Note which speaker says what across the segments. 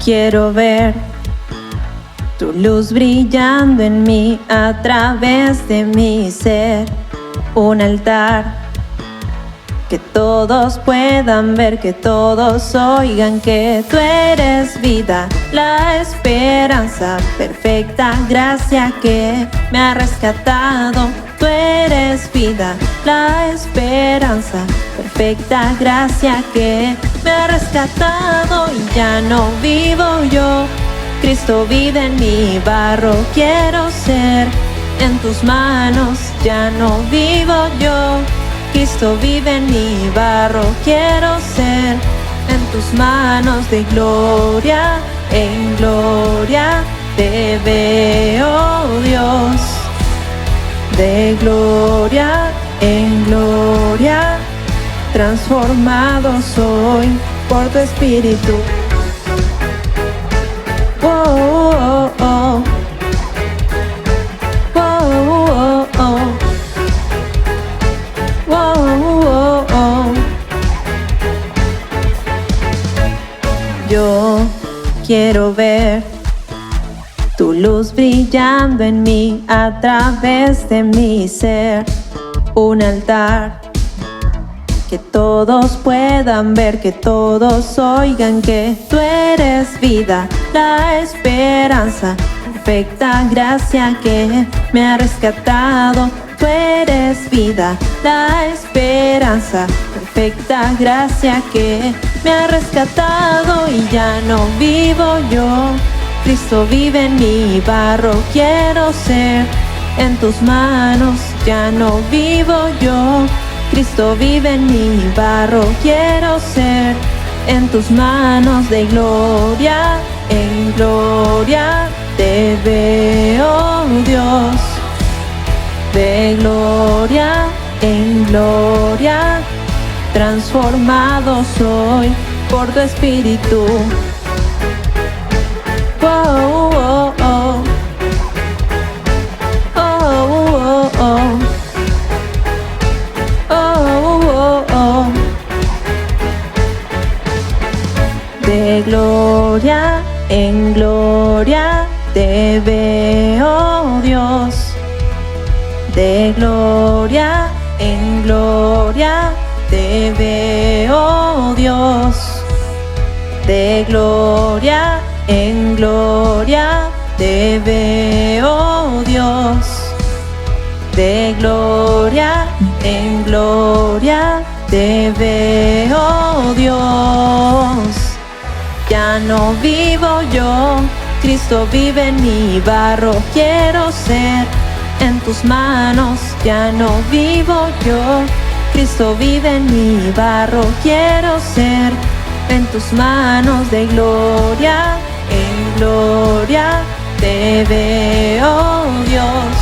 Speaker 1: quiero ver tu luz brillando en mí a través de mi ser. Un altar que todos puedan ver, que todos oigan que tú eres vida, la esperanza, perfecta gracia que me ha rescatado. Tú eres vida, la esperanza, perfecta gracia que me ha rescatado. Y ya no vivo yo, Cristo vive en mi barro, quiero ser en tus manos. Ya no vivo yo, Cristo vive en mi barro, quiero ser en tus manos. De gloria en gloria te veo, Dios. De gloria en gloria transformado soy por tu espíritu. Oh, oh, oh. Oh, oh, oh. Oh, oh, oh. Yo quiero ver tu luz brillando en mí a través de mi ser. Un altar que todos puedan ver, que todos oigan que tú eres vida, la esperanza, perfecta gracia que me ha rescatado. Tú eres vida, la esperanza, perfecta gracia que me ha rescatado. Y ya no vivo yo, Cristo vive en mi barro, quiero ser en tus manos. Ya no vivo yo, Cristo vive en mi barro, quiero ser en tus manos. De gloria en gloria te veo, Dios. De gloria en gloria transformado soy por tu espíritu. Oh, oh, oh. Oh, oh, oh. Oh, oh, oh. De gloria en gloria te veo, Dios. De gloria en gloria te veo, Dios. De gloria en gloria te veo, Dios. De gloria en gloria te veo, Dios. Ya no vivo yo, Cristo vive en mi barro, quiero ser en tus manos. Ya no vivo yo, Cristo vive en mi barro, quiero ser en tus manos. De gloria en gloria te veo, Dios.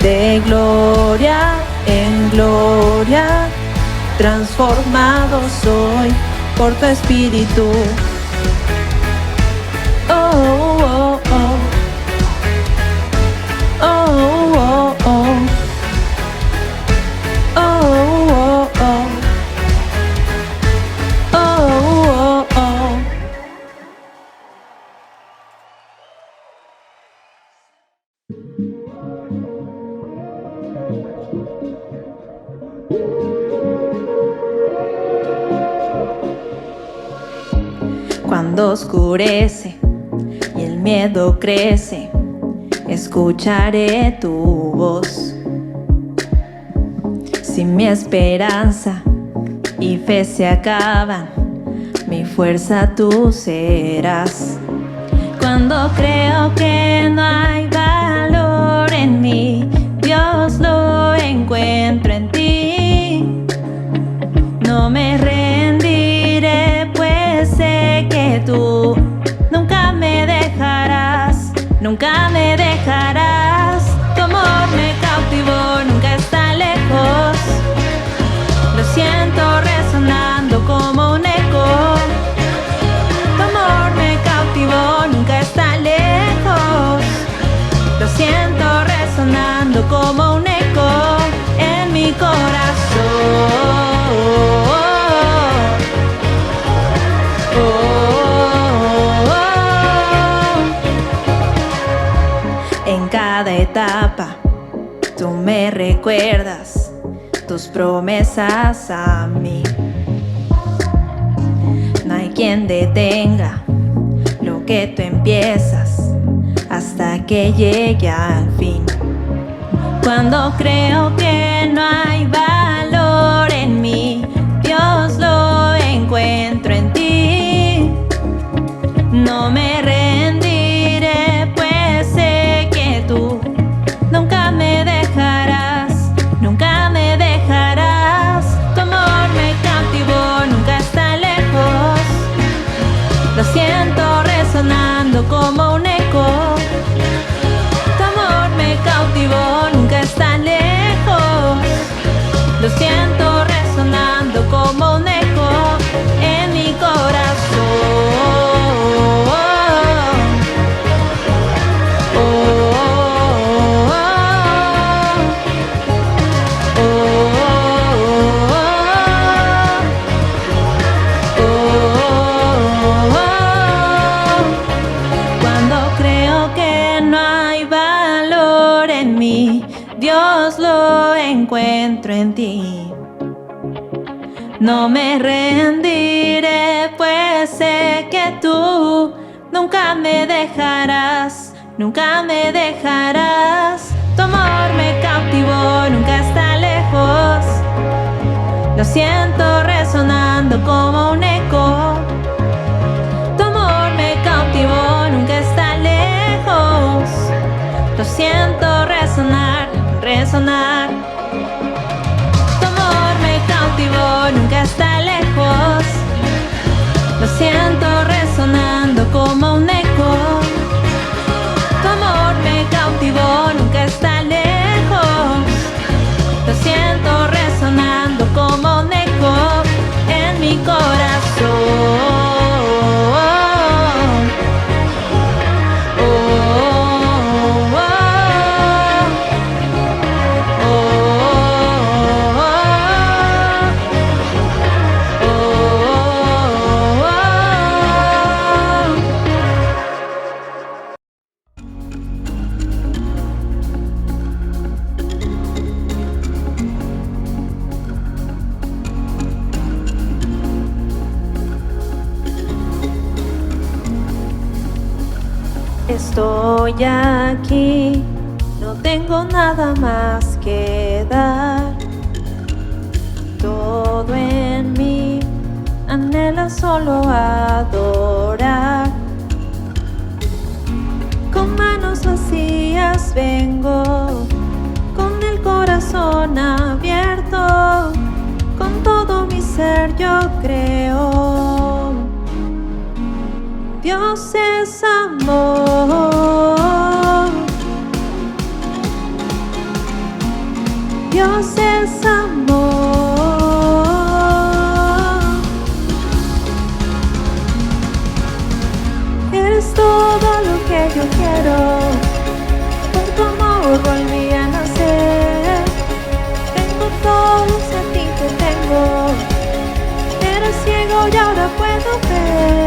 Speaker 1: De gloria en gloria transformado soy por tu espíritu. Oh, oh, oh. Oh, oh, oh. Oh, oh, oh. Oh, oh, oh. Cuando oscurece y el miedo crece, escucharé tu voz. Si mi esperanza y fe se acaban, mi fuerza tú serás. Cuando creo que no hay valor en mí, Dios lo encuentro en ti. No me rendiré, pues sé que tú nunca me dejarás, nunca me dejarás. Tu amor me cautivó, nunca está lejos. Lo siento resonando como un eco. Tu amor me cautivó, nunca está lejos. Lo siento resonando como un eco en mi corazón. Oh, oh, oh. me recuerdas tus promesas a mí. No hay quien detenga lo que tú empiezas hasta que llegue al fin. Cuando creo que no hay valor en mí, Dios, lo encuentro en ti. No me rendiré, pues sé que tú nunca me dejarás, nunca me dejarás. Tu amor me cautivó, nunca está lejos. Lo siento resonando como un eco. Tu amor me cautivó, nunca está lejos. Lo siento resonando como un eco en mi corazón. Dios, lo encuentro en ti. No me rendiré, pues sé que tú nunca me dejarás, nunca me dejarás. Tu amor me cautivó, nunca está lejos. Lo siento resonando como un eco. Tu amor me cautivó, nunca está lejos. Lo siento resonar, resonar. Tu amor me cautivó, nunca está lejos. Lo siento resonando como un eco. Tu amor me cautivó, nunca está lejos. Lo siento resonando como un eco en mi corazón. Estoy aquí, no tengo nada más que dar. Todo en mí anhela solo adorar. Con manos vacías vengo, con el corazón abierto. Con todo mi ser yo creo. Dios es amor. Dios es amor. Eres todo lo que yo quiero. Por tu amor volví a nacer. Tengo todo, si a ti te tengo. Era ciego y ahora puedo ver.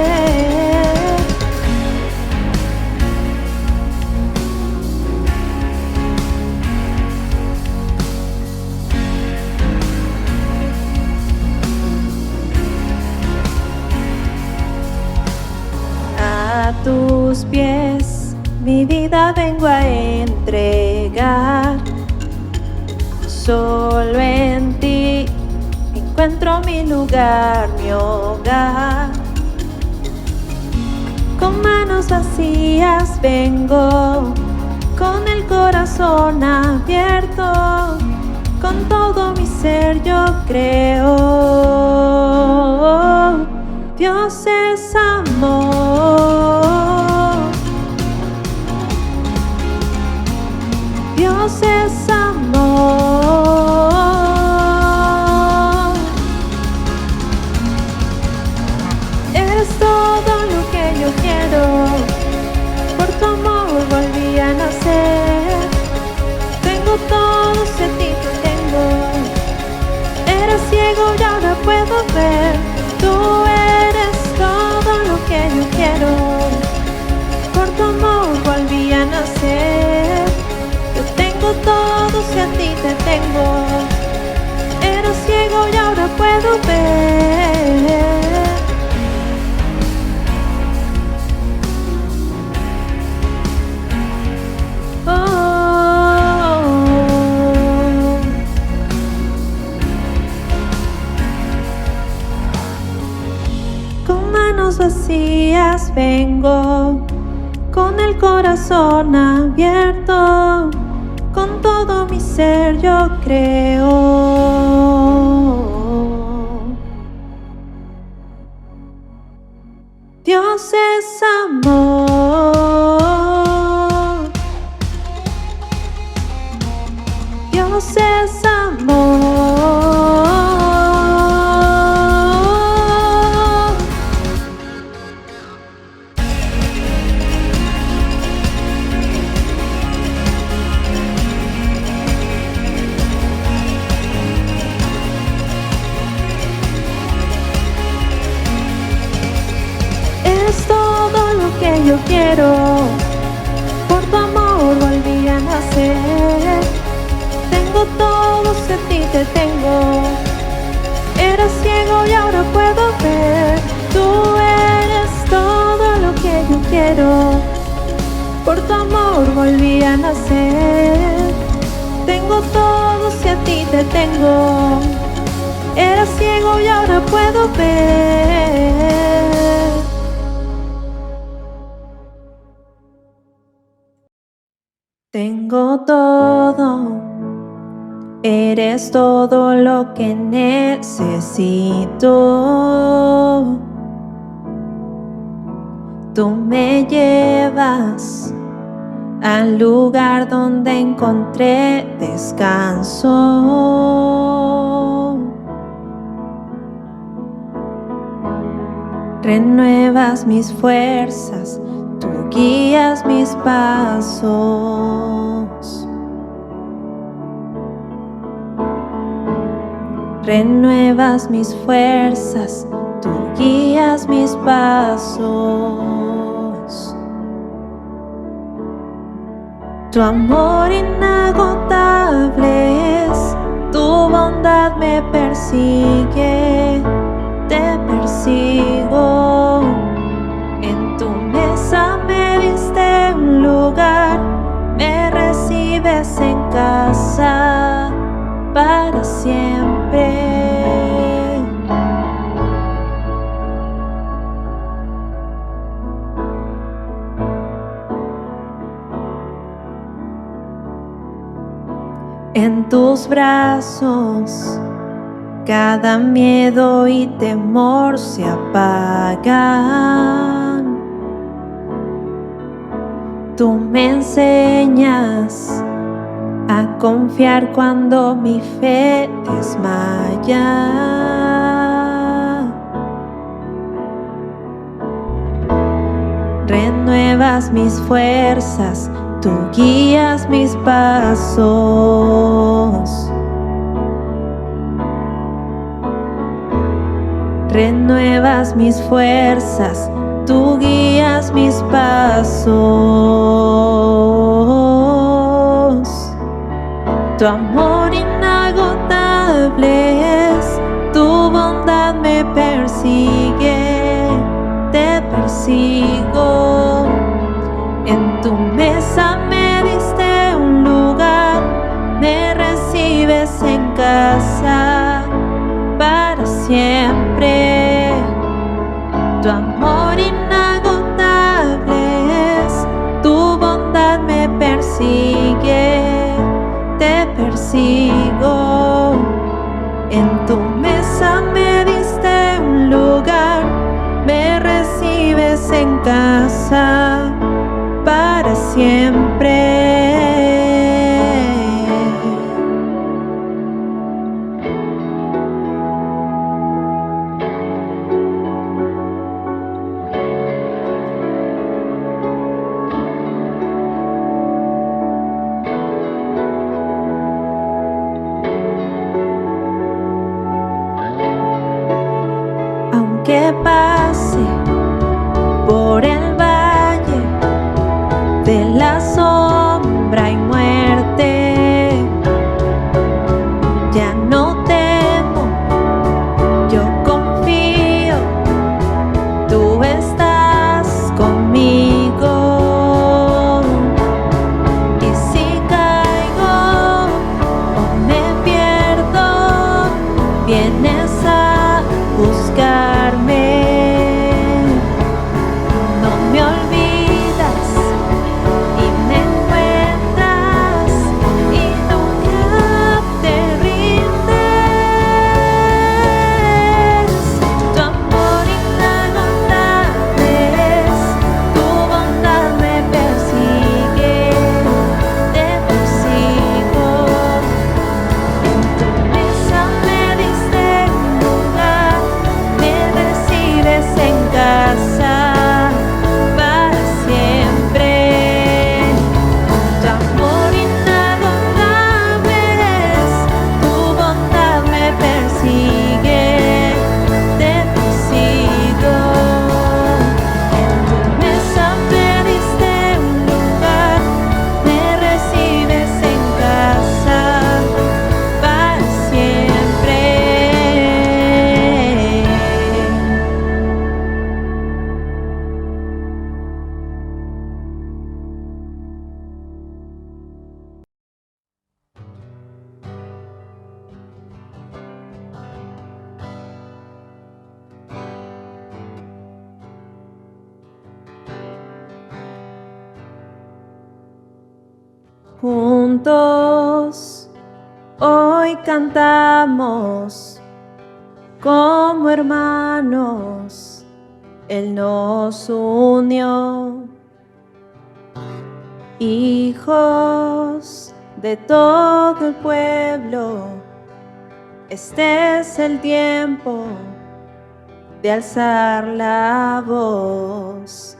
Speaker 1: A tus pies mi vida vengo a entregar. Solo en ti encuentro mi lugar, mi hogar. Con manos vacías vengo, con el corazón abierto. Con todo mi ser yo creo. Dios es amor. Dios es amor. Eres todo lo que yo quiero. Por tu amor volví a nacer. Tengo todo, si a ti te tengo. Era ciego y ahora puedo ver. Tú eres todo lo que yo quiero. Por tu amor volví a nacer. Yo tengo todo, si a ti te tengo. Era ciego y ahora puedo ver. Con manos vacías vengo, con el corazón abierto, con todo mi ser yo creo. Dios es amor. Dios es amor. Es todo lo que yo quiero. Por tu amor volví a nacer. Tengo todo, si a ti te tengo. Era ciego y ahora puedo ver. Tú eres todo lo que yo quiero. Por tu amor volví a nacer. Tengo todo, si a ti te tengo. Era ciego y ahora puedo ver. Tengo todo, eres todo lo que necesito. Tú me llevas al lugar donde encontré descanso. Renuevas mis fuerzas, tú guías mis pasos. Renuevas mis fuerzas, tú guías mis pasos. Tu amor inagotable es, tu bondad me persigue, te persigo. En tu mesa me diste un lugar, me recibes en casa para siempre. En tus brazos cada miedo y temor se apagan. Tú me enseñas a confiar cuando mi fe desmaya. Renuevas mis fuerzas, tú guías mis pasos. Renuevas mis fuerzas, tú guías mis pasos. Tu amor inagotable es, tu bondad me persigue, te persigo. En tu mesa me diste un lugar, me recibes en casa para siempre. Tu amor inagotable es, tu bondad me persigue, te persigo. En tu mesa me diste un lugar, me recibes en casa para siempre. Aunque pase por el valle de la sombra y muerte, vienes a buscarme. No me olvidas y me encuentras y nunca te rindes. Tu amor inagotable es, tu bondad me persigue, te persigo. En tu mesa me diste un lugar, me recibes en casa para siempre. Tu amor inagotable es, tu bondad me persigue, te persigo. En tu mesa me diste un lugar, me recibes en casa para siempre. Juntos hoy cantamos como hermanos, Él nos unió. Hijos de todo el pueblo, este es el tiempo de alzar la voz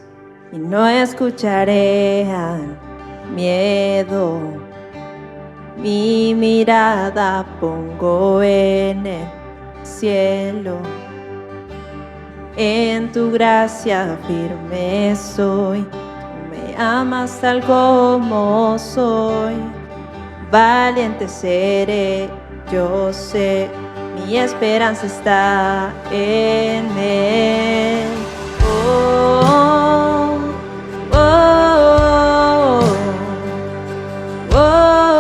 Speaker 1: y no escucharé al miedo. Mi mirada pongo en el cielo, en tu gracia firme soy. Tú me amas tal como soy, valiente seré, yo sé, mi esperanza está en Él. Oh, oh, oh, oh,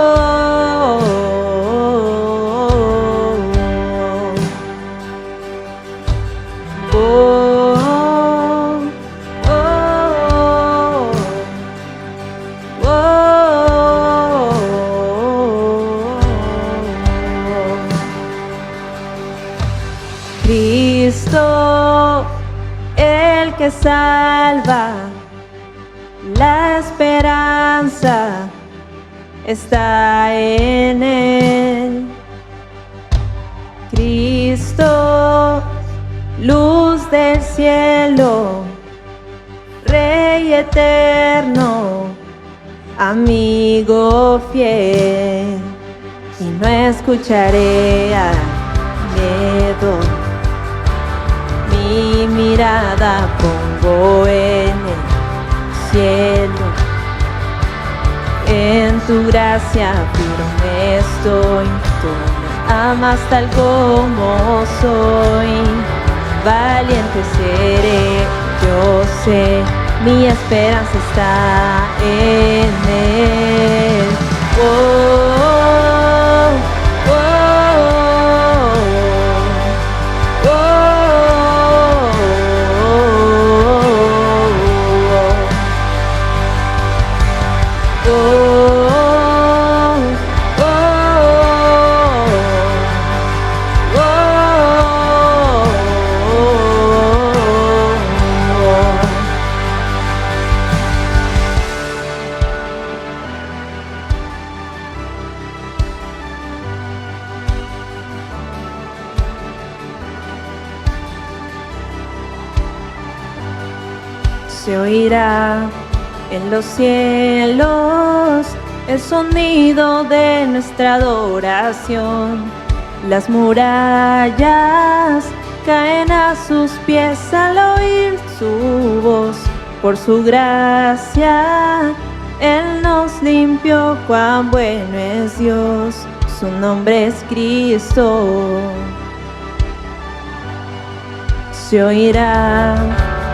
Speaker 1: Cristo, el que salva, la esperanza está en Él. Cristo, luz del cielo, Rey eterno, amigo fiel, y no escucharé al miedo. Mi mirada pongo en el cielo, en tu gracia firme estoy. Tú me amas tal como soy, valiente seré, yo sé, mi esperanza está en Él. Oh, oh, oh, oh, oh, se oirá en los cielos el sonido de nuestra adoración. Las murallas caen a sus pies al oír su voz. Por su gracia Él nos limpió, cuán bueno es Dios, su nombre es Cristo. Se oirá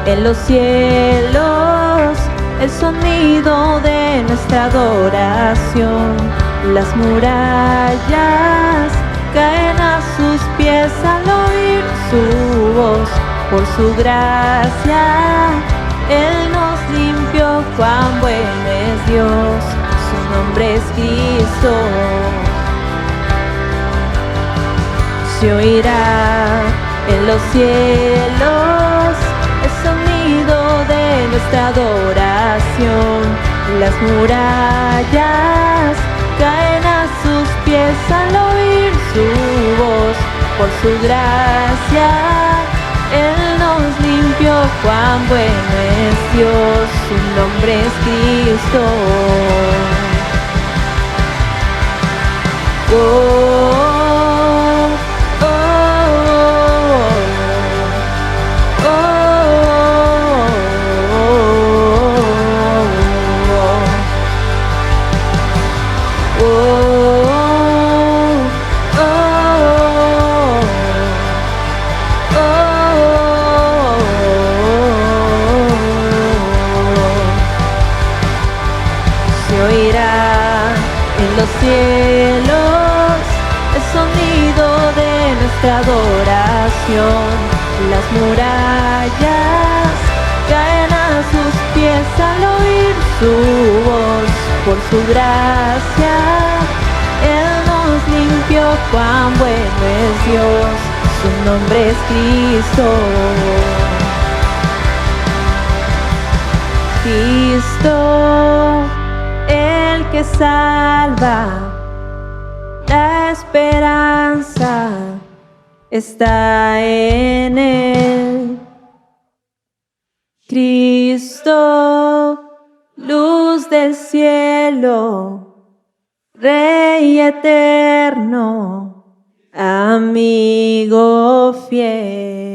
Speaker 1: en los cielos el sonido de nuestra adoración. Las murallas caen a sus pies voz, por su gracia. Él nos limpió, cuán bueno es Dios, su nombre es Cristo. Se oirá en los cielos el sonido de nuestra adoración. Las murallas caen a sus pies al oír su voz, por su gracia. Él nos limpió, cuán bueno es Dios, su nombre es Cristo. Oh, cielos, el sonido de nuestra adoración. Las murallas caen a sus pies al oír su voz, por su gracia. Él nos limpió, cuán bueno es Dios, su nombre es Cristo. Cristo, el que salva, la esperanza está en él. Cristo, luz del cielo, Rey eterno, amigo fiel.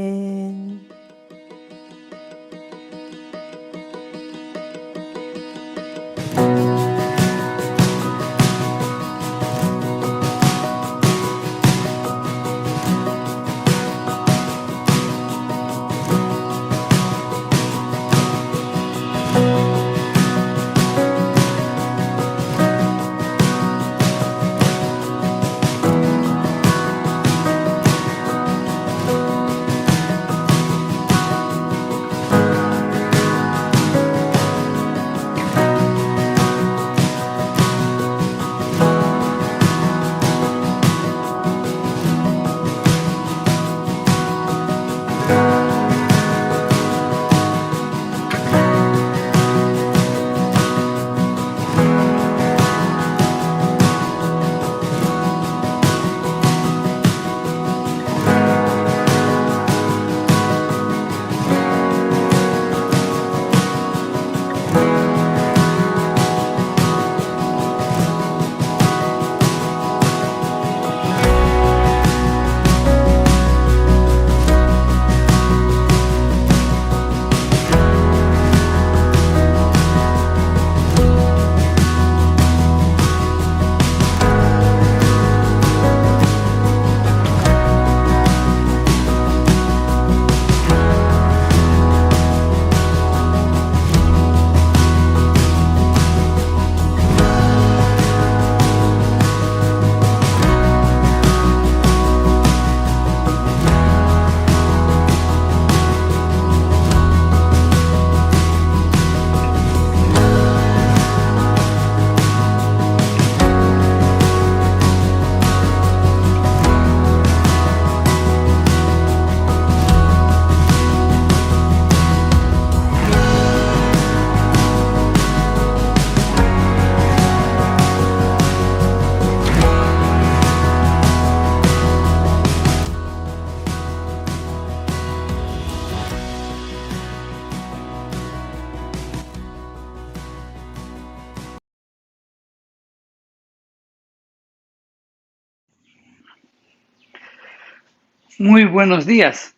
Speaker 2: Muy buenos días,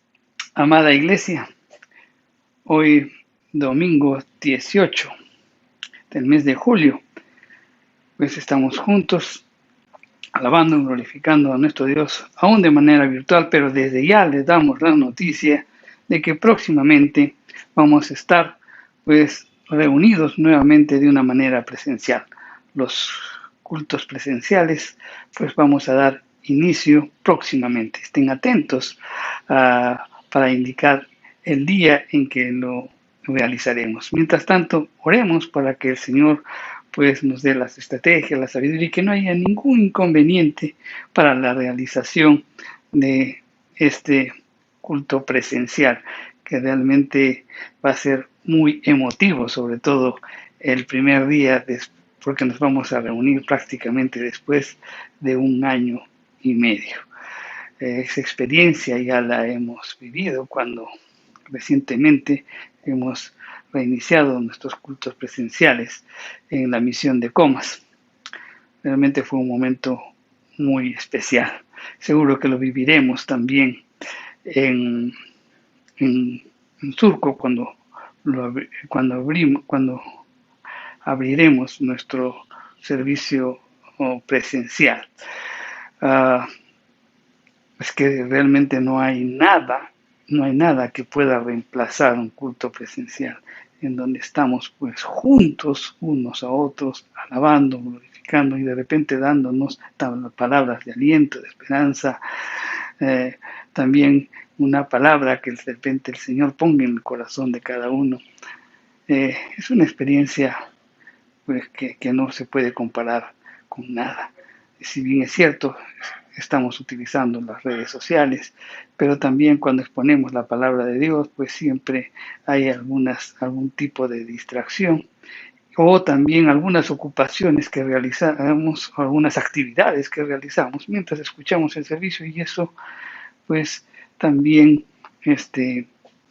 Speaker 2: amada iglesia. Hoy, domingo 18 del mes de julio, pues estamos juntos alabando y glorificando a nuestro Dios, aún de manera virtual, pero desde ya les damos la noticia de que próximamente vamos a estar pues reunidos nuevamente de una manera presencial. Los cultos presenciales pues vamos a dar inicio próximamente. Estén atentos para indicar el día en que lo realizaremos. Mientras tanto, oremos para que el Señor pues nos dé las estrategias, la sabiduría y que no haya ningún inconveniente para la realización de este culto presencial, que realmente va a ser muy emotivo, sobre todo el primer día, porque nos vamos a reunir prácticamente después de 1 año y medio. Esa experiencia ya la hemos vivido cuando recientemente hemos reiniciado nuestros cultos presenciales en la misión de Comas. Realmente fue un momento muy especial. Seguro que lo viviremos también en Surco cuando abriremos nuestro servicio presencial. Es que realmente no hay nada que pueda reemplazar un culto presencial en donde estamos pues juntos unos a otros, alabando, glorificando y de repente dándonos palabras de aliento, de esperanza, también una palabra que de repente el Señor ponga en el corazón de cada uno. Es una experiencia pues, que no se puede comparar con nada. Si bien es cierto, estamos utilizando las redes sociales, pero también cuando exponemos la palabra de Dios, pues siempre hay algún tipo de distracción o también algunas ocupaciones que realizamos, algunas actividades que realizamos mientras escuchamos el servicio y eso pues también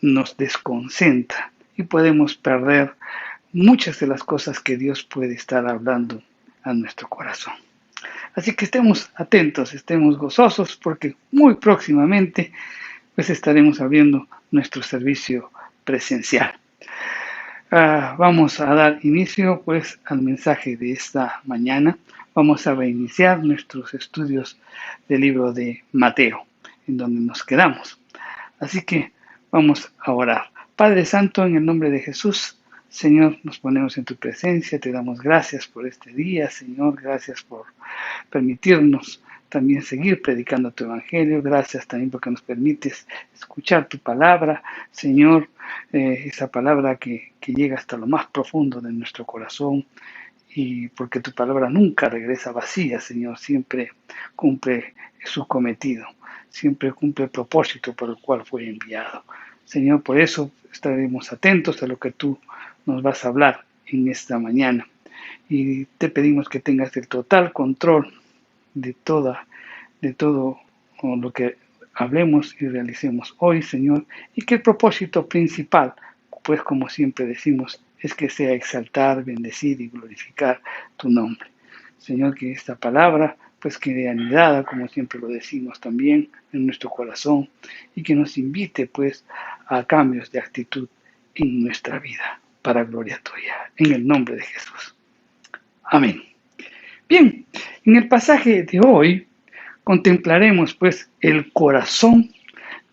Speaker 2: nos desconcentra y podemos perder muchas de las cosas que Dios puede estar hablando a nuestro corazón. Así que estemos atentos, estemos gozosos, porque muy próximamente pues estaremos abriendo nuestro servicio presencial. Vamos a dar inicio pues al mensaje de esta mañana. Vamos a reiniciar nuestros estudios del libro de Mateo, en donde nos quedamos. Así que vamos a orar. Padre Santo, en el nombre de Jesús, Señor, nos ponemos en tu presencia, te damos gracias por este día, Señor, gracias por permitirnos también seguir predicando tu evangelio, gracias también porque nos permites escuchar tu palabra, Señor, esa palabra que llega hasta lo más profundo de nuestro corazón y porque tu palabra nunca regresa vacía, Señor, siempre cumple su cometido, siempre cumple el propósito por el cual fue enviado. Señor, por eso estaremos atentos a lo que tú nos vas a hablar en esta mañana. Y te pedimos que tengas el total control de todo lo que hablemos y realicemos hoy, Señor, y que el propósito principal, pues como siempre decimos, es que sea exaltar, bendecir y glorificar tu nombre. Señor, que esta palabra pues quede anidada, como siempre lo decimos también, en nuestro corazón y que nos invite pues a cambios de actitud en nuestra vida, para gloria tuya, en el nombre de Jesús. Amén. Bien, en el pasaje de hoy contemplaremos pues el corazón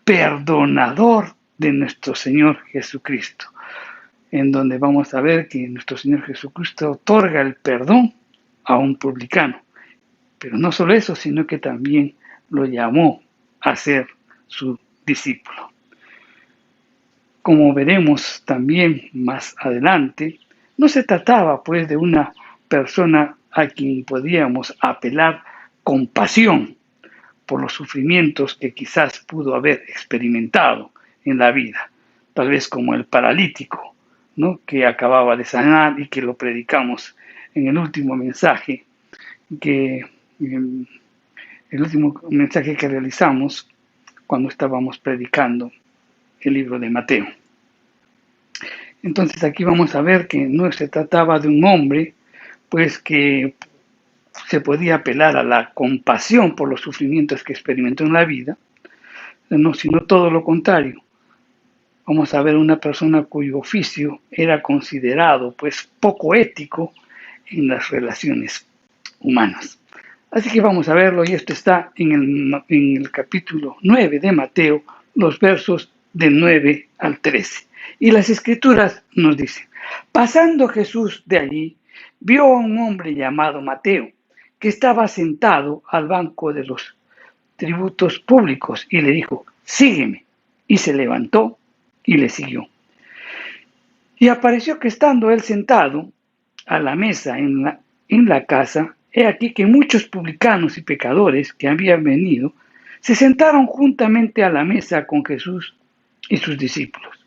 Speaker 2: perdonador de nuestro Señor Jesucristo, en donde vamos a ver que nuestro Señor Jesucristo otorga el perdón a un publicano. Pero no solo eso, sino que también lo llamó a ser su discípulo. Como veremos también más adelante, no se trataba pues de una persona a quien podíamos apelar con pasión por los sufrimientos que quizás pudo haber experimentado en la vida, tal vez como el paralítico, ¿no?, que acababa de sanar y que lo predicamos en el último mensaje que realizamos cuando estábamos predicando el libro de Mateo. Entonces aquí vamos a ver que no se trataba de un hombre pues que se podía apelar a la compasión por los sufrimientos que experimentó en la vida, no, sino todo lo contrario. Vamos a ver una persona cuyo oficio era considerado pues poco ético en las relaciones humanas. Así que vamos a verlo, y esto está en el capítulo 9 de Mateo, los versos del 9 al 13. Y las escrituras nos dicen: pasando Jesús de allí, vio a un hombre llamado Mateo, que estaba sentado al banco de los tributos públicos, y le dijo: sígueme. y se levantó y le siguió. Y apareció que estando él sentado a la mesa en la casa, he aquí que muchos publicanos y pecadores que habían venido se sentaron juntamente a la mesa con Jesús y sus discípulos.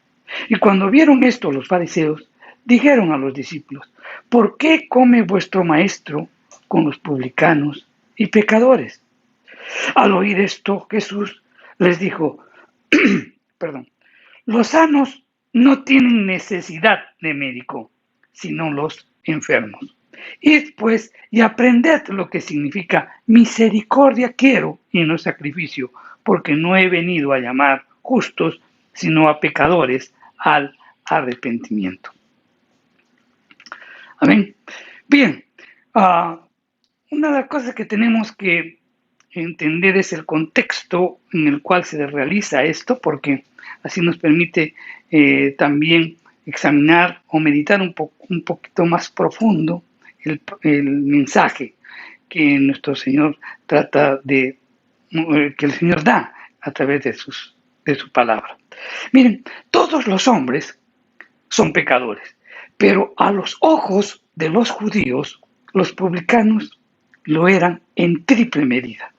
Speaker 2: Y cuando vieron esto los fariseos, dijeron a los discípulos: ¿por qué come vuestro maestro con los publicanos y pecadores? Al oír esto, Jesús les dijo: perdón, los sanos no tienen necesidad de médico, sino los enfermos. Id pues y aprended lo que significa misericordia quiero y no sacrificio, porque no he venido a llamar justos, sino a pecadores al arrepentimiento. Amén. Bien, una de las cosas que tenemos que entender es el contexto en el cual se realiza esto, porque así nos permite también examinar o meditar un poquito más profundo el mensaje que nuestro Señor trata de, que el Señor da a través de su palabra. Miren, todos los hombres son pecadores, pero a los ojos de los judíos, los publicanos lo eran en triple medida.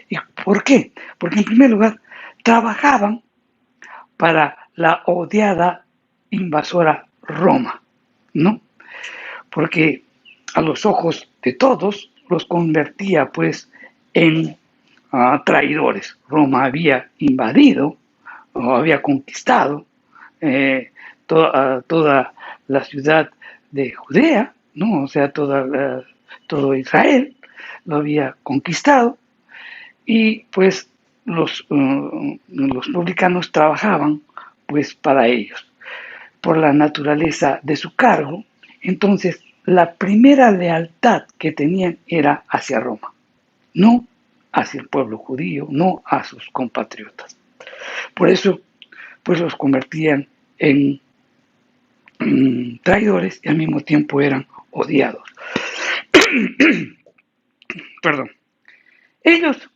Speaker 2: ¿Y por qué? Porque en primer lugar trabajaban para la odiada invasora Roma, ¿no? Porque a los ojos de todos los convertía pues en traidores. Roma había invadido o había conquistado toda la ciudad de Judea, ¿no? O sea, todo Israel lo había conquistado. Y pues los publicanos trabajaban pues para ellos. Por la naturaleza de su cargo, entonces la primera lealtad que tenían era hacia Roma, no hacia el pueblo judío, no a sus compatriotas. Por eso pues los convertían en traidores y al mismo tiempo eran odiados. Perdón. Ellos,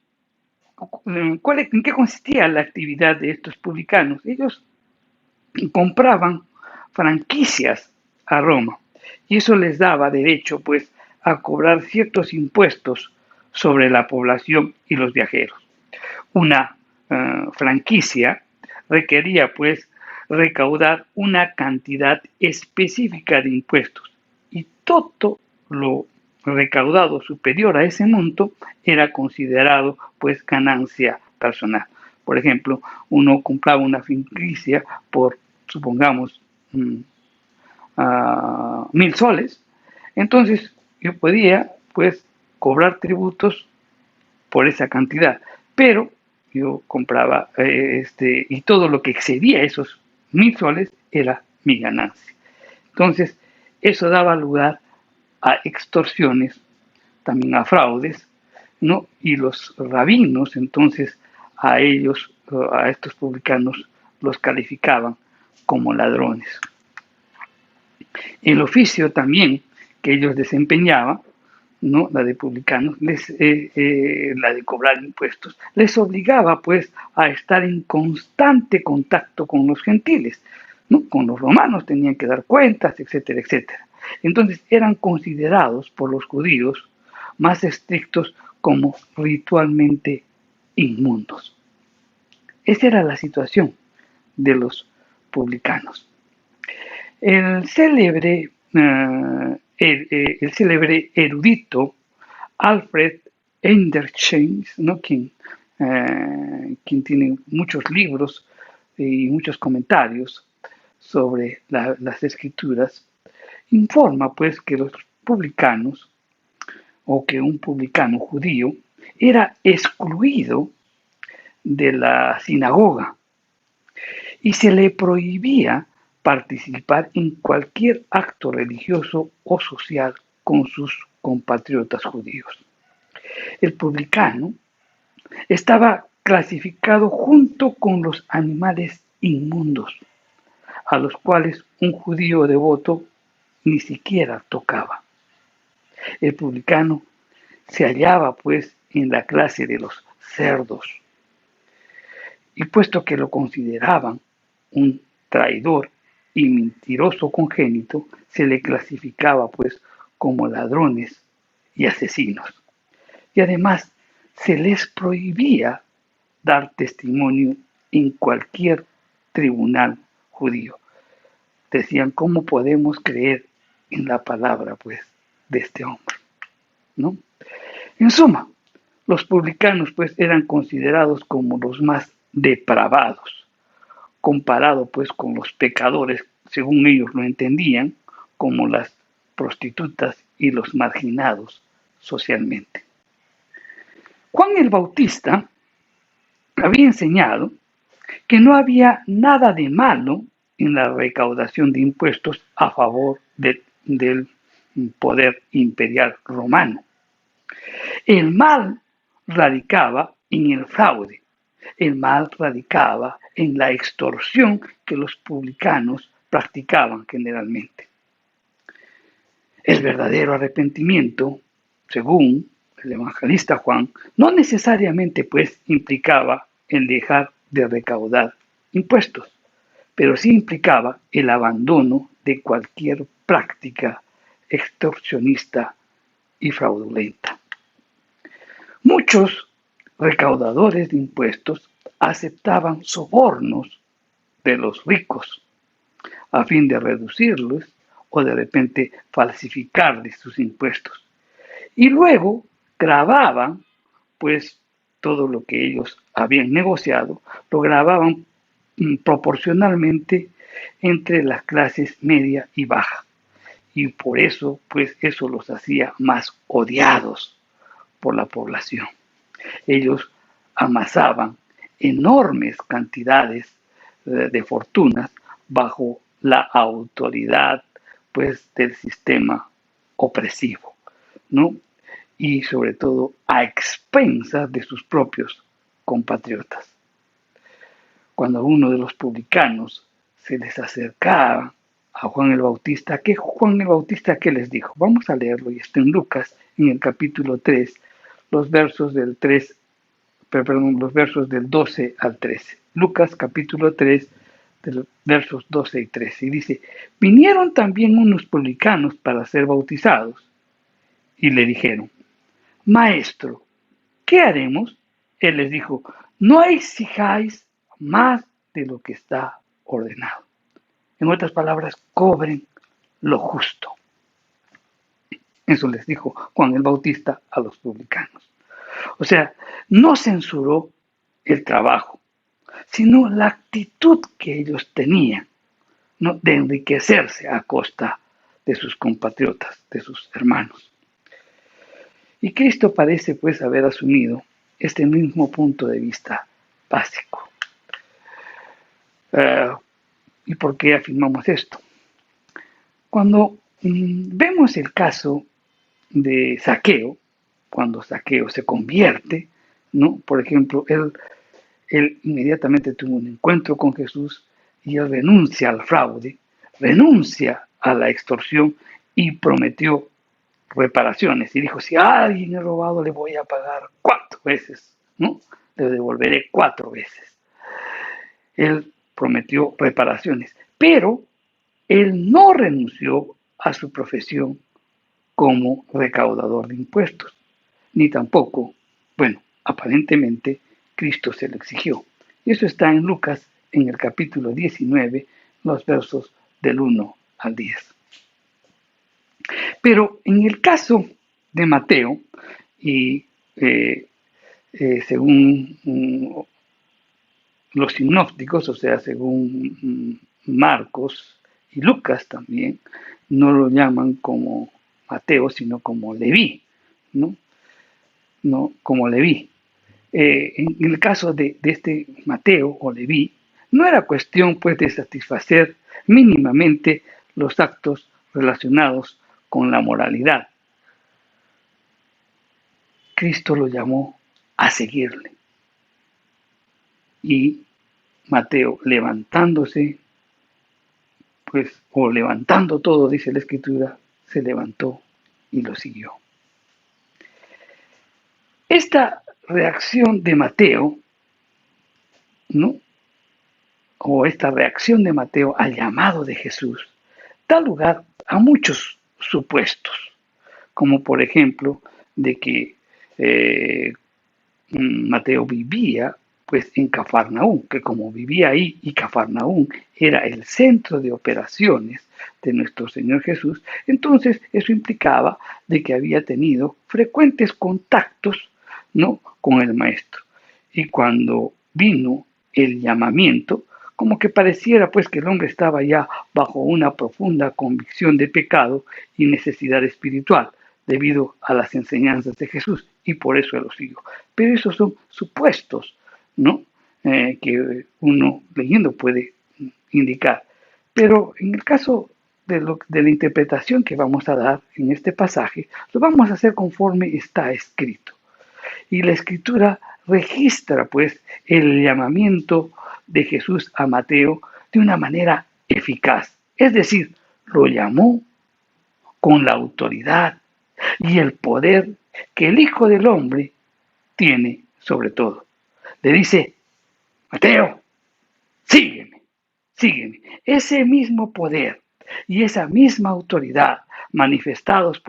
Speaker 2: ¿en qué consistía la actividad de estos publicanos? Ellos compraban franquicias a Roma y eso les daba derecho pues a cobrar ciertos impuestos sobre la población y los viajeros. Una franquicia requería pues recaudar una cantidad específica de impuestos y todo lo recaudado superior a ese monto era considerado pues ganancia personal. Por ejemplo, uno compraba una franquicia por, supongamos, 1,000 soles, entonces yo podía pues cobrar tributos por esa cantidad, pero yo compraba y todo lo que excedía esos 1,000 soles era mi ganancia. Entonces, eso daba lugar a extorsiones, también a fraudes, ¿no? Y los rabinos, entonces, a ellos, a estos publicanos, los calificaban como ladrones. El oficio también que ellos desempeñaban, ¿no? La de publicanos, la de cobrar impuestos, les obligaba pues a estar en constante contacto con los gentiles, ¿no? Con los romanos tenían que dar cuentas, etcétera, etcétera. Entonces eran considerados por los judíos más estrictos como ritualmente inmundos. Esa era la situación de los publicanos. El célebre erudito Alfred Einstein, ¿no? quien tiene muchos libros y muchos comentarios sobre las escrituras, informa pues que los publicanos o que un publicano judío era excluido de la sinagoga y se le prohibía participar en cualquier acto religioso o social con sus compatriotas judíos. El publicano estaba clasificado junto con los animales inmundos, a los cuales un judío devoto ni siquiera tocaba. El publicano se hallaba pues en la clase de los cerdos. y puesto que lo consideraban un traidor y mentiroso congénito, se le clasificaba pues como ladrones y asesinos. Y además se les prohibía dar testimonio en cualquier tribunal judío. Decían, ¿cómo podemos creer en la palabra pues de este hombre? ¿No? En suma, los publicanos pues eran considerados como los más depravados, comparado pues con los pecadores, según ellos lo entendían, como las prostitutas y los marginados socialmente. Juan el Bautista había enseñado que no había nada de malo en la recaudación de impuestos a favor del poder imperial romano. El mal radicaba en el fraude, el mal radicaba en la extorsión que los publicanos practicaban generalmente. El verdadero arrepentimiento, según el evangelista Juan, no necesariamente pues implicaba el dejar de recaudar impuestos, pero sí implicaba el abandono de cualquier práctica extorsionista y fraudulenta. Muchos recaudadores de impuestos aceptaban sobornos de los ricos a fin de reducirlos o de repente falsificarles sus impuestos. Y luego grababan pues todo lo que ellos habían negociado, lo grababan proporcionalmente entre las clases media y baja. Y por eso, pues eso los hacía más odiados por la población. Ellos amasaban enormes cantidades de fortunas bajo la autoridad, pues, del sistema opresivo, ¿no? Y sobre todo a expensas de sus propios compatriotas. Cuando uno de los publicanos se les acercaba a Juan el Bautista, ¿qué Juan el Bautista qué les dijo? Vamos a leerlo, y está en Lucas, en el capítulo 3, los versos del 12 al 13. Lucas capítulo 3, de los versos 12 y 13. Y dice, vinieron también unos publicanos para ser bautizados, y le dijeron, Maestro, ¿qué haremos? Él les dijo, no exijáis más de lo que está ordenado. En otras palabras, cobren lo justo. Eso les dijo Juan el Bautista a los publicanos. O sea, no censuró el trabajo, sino la actitud que ellos tenían, ¿no?, de enriquecerse a costa de sus compatriotas, de sus hermanos. Y Cristo parece pues haber asumido este mismo punto de vista básico. ¿Y por qué afirmamos esto? Cuando vemos el caso de Zaqueo, cuando Zaqueo se convierte, ¿no? Por ejemplo, él inmediatamente tuvo un encuentro con Jesús y él renuncia al fraude, renuncia a la extorsión y prometió reparaciones. Y dijo, si a alguien he robado, le voy a pagar 4 veces, ¿no? Le devolveré 4 veces. Él prometió reparaciones, pero él no renunció a su profesión como recaudador de impuestos, ni tampoco, bueno, aparentemente Cristo se lo exigió. Y eso está en Lucas, en el capítulo 19, los versos del 1 al 10. Pero en el caso de Mateo, y según los sinópticos, o sea, según Marcos y Lucas también, no lo llaman como Mateo, sino como Leví, ¿no? No, como Leví. En el caso de este Mateo o Leví, no era cuestión pues de satisfacer mínimamente los actos relacionados con la moralidad. Cristo lo llamó a seguirle. Y Mateo, levantándose, pues, o levantando todo, dice la Escritura, se levantó y lo siguió. Esta reacción de Mateo ¿no? O esta reacción de Mateo al llamado de Jesús da lugar a muchos supuestos, como por ejemplo de que Mateo vivía pues en Cafarnaúm, que como vivía ahí y Cafarnaúm era el centro de operaciones de nuestro Señor Jesús, entonces eso implicaba de que había tenido frecuentes contactos, ¿no?, con el Maestro. Y cuando vino el llamamiento, como que pareciera pues que el hombre estaba ya bajo una profunda convicción de pecado y necesidad espiritual debido a las enseñanzas de Jesús, y por eso lo sigo. Pero esos son supuestos, ¿no?, que uno leyendo puede indicar. Pero en el caso de la interpretación que vamos a dar en este pasaje, lo vamos a hacer conforme está escrito. Y la escritura registra pues el llamamiento de Jesús a Mateo de una manera eficaz. Es decir, lo llamó con la autoridad y el poder que el Hijo del Hombre tiene sobre todo. Le dice: Mateo, sígueme, sígueme. Ese mismo poder y esa misma autoridad manifestados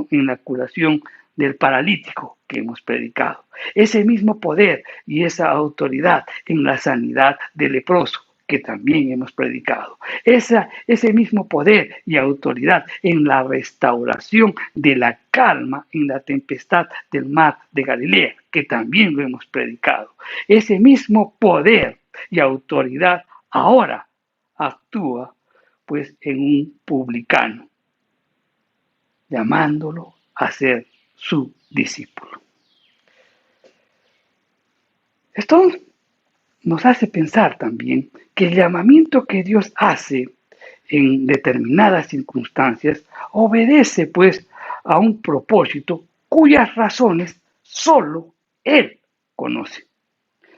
Speaker 2: en la curación del paralítico que hemos predicado. Ese mismo poder y esa autoridad en la sanidad del leproso que también hemos predicado. Ese mismo poder y autoridad en la restauración de la calma en la tempestad del mar de Galilea, que también lo hemos predicado. Ese mismo poder y autoridad ahora actúa pues en un publicano, llamándolo a ser su discípulo. Esto nos hace pensar también que el llamamiento que Dios hace en determinadas circunstancias obedece pues a un propósito cuyas razones solo Él conoce.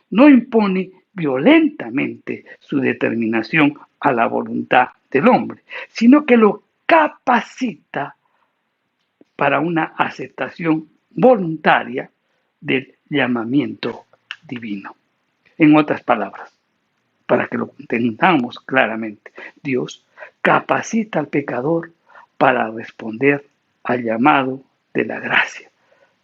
Speaker 2: No impone violentamente su determinación a la voluntad del hombre, sino que lo capacita para una aceptación voluntaria del llamamiento divino. En otras palabras, para que lo entendamos claramente, Dios capacita al pecador para responder al llamado de la gracia,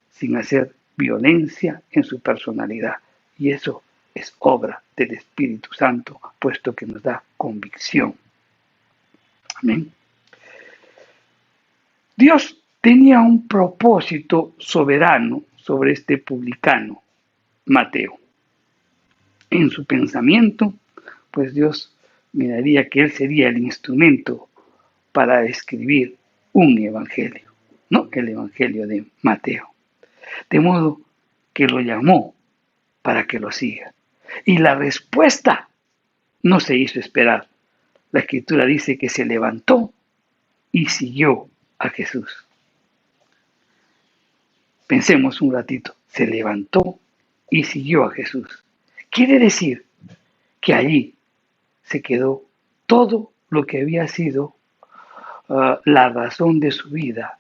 Speaker 2: sin hacer violencia en su personalidad. Y eso es obra del Espíritu Santo, puesto que nos da convicción. Amén. Dios tenía un propósito soberano sobre este publicano, Mateo. En su pensamiento, pues Dios miraría que él sería el instrumento para escribir un evangelio, no el evangelio de Mateo. De modo que lo llamó para que lo siga. Y la respuesta no se hizo esperar. La Escritura dice que se levantó y siguió a Jesús. Pensemos un ratito. Se levantó y siguió a Jesús. Quiere decir que allí se quedó todo lo que había sido la razón de su vida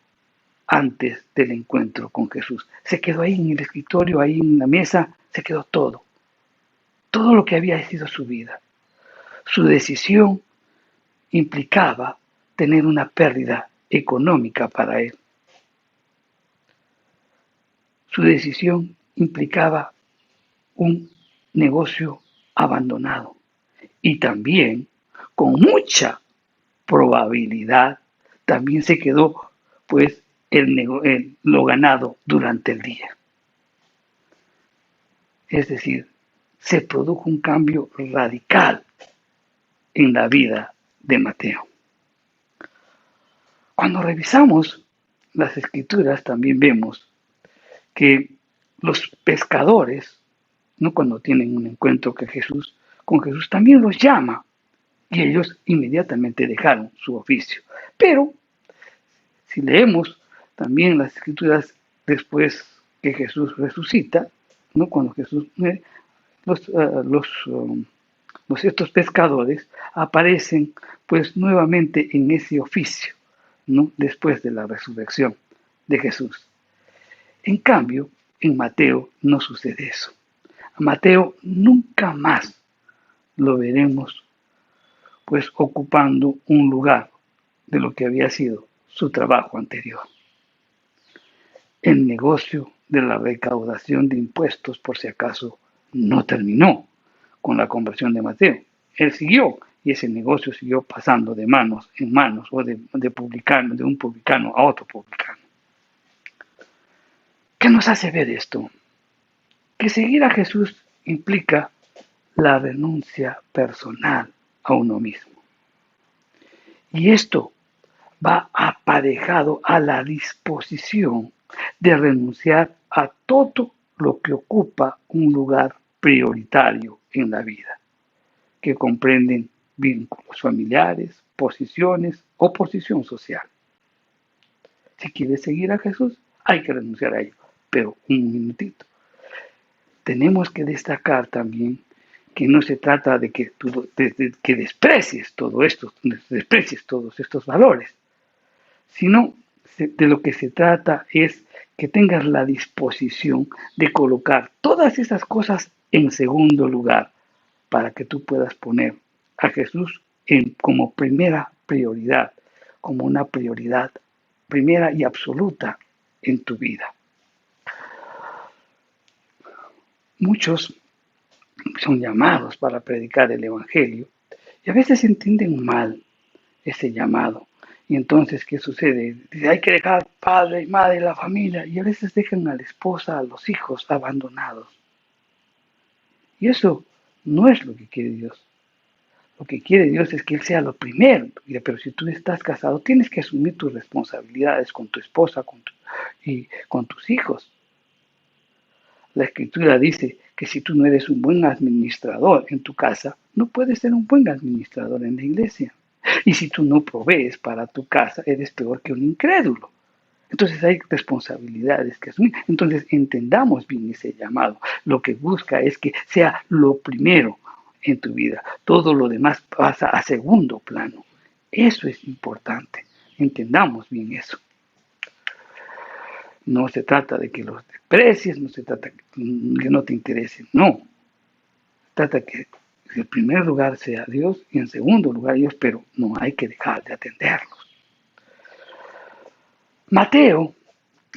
Speaker 2: antes del encuentro con Jesús. Se quedó ahí en el escritorio, ahí en la mesa, se quedó todo. Todo lo que había sido su vida. Su decisión implicaba tener una pérdida económica para él. Su decisión implicaba un negocio abandonado y también, con mucha probabilidad, también se quedó pues lo ganado durante el día. Es decir, se produjo un cambio radical en la vida de Mateo. Cuando revisamos las Escrituras también vemos que los pescadores, ¿no?, cuando tienen un encuentro con Jesús también los llama y ellos inmediatamente dejaron su oficio. Pero si leemos también las Escrituras después que Jesús resucita, ¿no?, cuando Jesús estos pescadores aparecen pues nuevamente en ese oficio, ¿no?, después de la resurrección de Jesús. En cambio, en Mateo no sucede eso. A Mateo nunca más lo veremos pues ocupando un lugar de lo que había sido su trabajo anterior. El negocio de la recaudación de impuestos, por si acaso, no terminó con la conversión de Mateo. Él siguió y ese negocio siguió pasando de manos en manos o de un publicano a otro publicano. ¿Qué nos hace ver esto? Que seguir a Jesús implica la renuncia personal a uno mismo. Y esto va aparejado a la disposición de renunciar a todo lo que ocupa un lugar prioritario en la vida, que comprenden vínculos familiares, posiciones o posición social. Si quieres seguir a Jesús, hay que renunciar a ello. Pero un minutito. Tenemos que destacar también que no se trata de que que desprecies todo esto, desprecies todos estos valores, sino de lo que se trata es que tengas la disposición de colocar todas esas cosas en segundo lugar para que tú puedas poner a Jesús como primera prioridad, como una prioridad primera y absoluta en tu vida. Muchos son llamados para predicar el Evangelio y a veces entienden mal ese llamado. Y entonces, ¿qué sucede? Dice, hay que dejar padre, madre, la familia, y a veces dejan a la esposa, a los hijos abandonados. Y eso no es lo que quiere Dios. Lo que quiere Dios es que Él sea lo primero. Pero si tú estás casado, tienes que asumir tus responsabilidades con tu esposa y con tus hijos. La Escritura dice que si tú no eres un buen administrador en tu casa, no puedes ser un buen administrador en la iglesia. Y si tú no provees para tu casa, eres peor que un incrédulo. Entonces hay responsabilidades que asumir. Entonces entendamos bien ese llamado. Lo que busca es que sea lo primero en tu vida. Todo lo demás pasa a segundo plano. Eso es importante. Entendamos bien eso. No se trata de que los desprecies, no se trata de que no te interesen, no. Se trata de que en primer lugar sea Dios y en segundo lugar Dios, pero no hay que dejar de atenderlos. Mateo,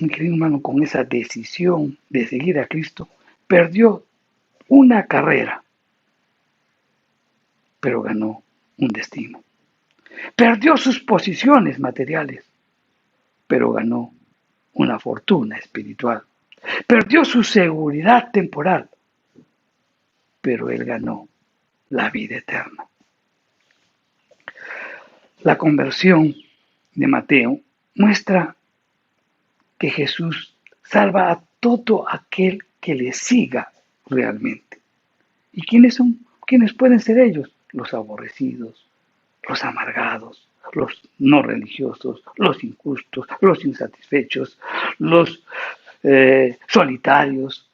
Speaker 2: mi querido hermano, con esa decisión de seguir a Cristo, perdió una carrera, pero ganó un destino. Perdió sus posiciones materiales, pero ganó una fortuna espiritual. Perdió su seguridad temporal, pero él ganó la vida eterna. La conversión de Mateo muestra que Jesús salva a todo aquel que le siga realmente. ¿Y quiénes pueden ser ellos? Los aborrecidos, los amargados, los no religiosos, los injustos, los insatisfechos, los solitarios,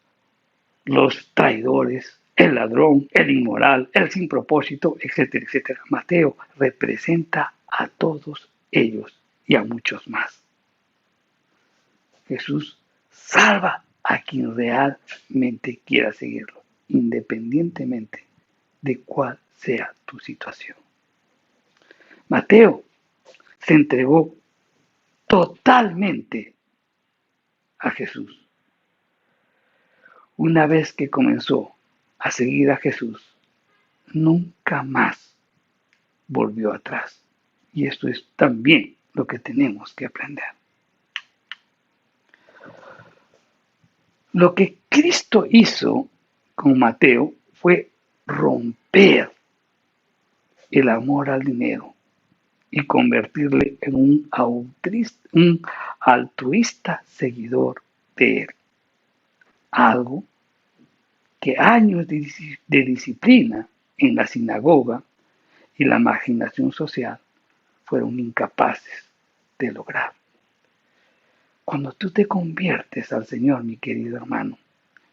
Speaker 2: los traidores, el ladrón, el inmoral, el sin propósito, etcétera, etcétera. Mateo representa a todos ellos y a muchos más. Jesús salva a quien realmente quiera seguirlo, independientemente de cuál sea tu situación. Mateo se entregó totalmente a Jesús. Una vez que comenzó a seguir a Jesús, nunca más volvió atrás. Y esto es también lo que tenemos que aprender. Lo que Cristo hizo con Mateo fue romper el amor al dinero y convertirle en un altruista seguidor de él. Algo que años de disciplina en la sinagoga y la marginación social fueron incapaces de lograr. Cuando tú te conviertes al Señor, mi querido hermano,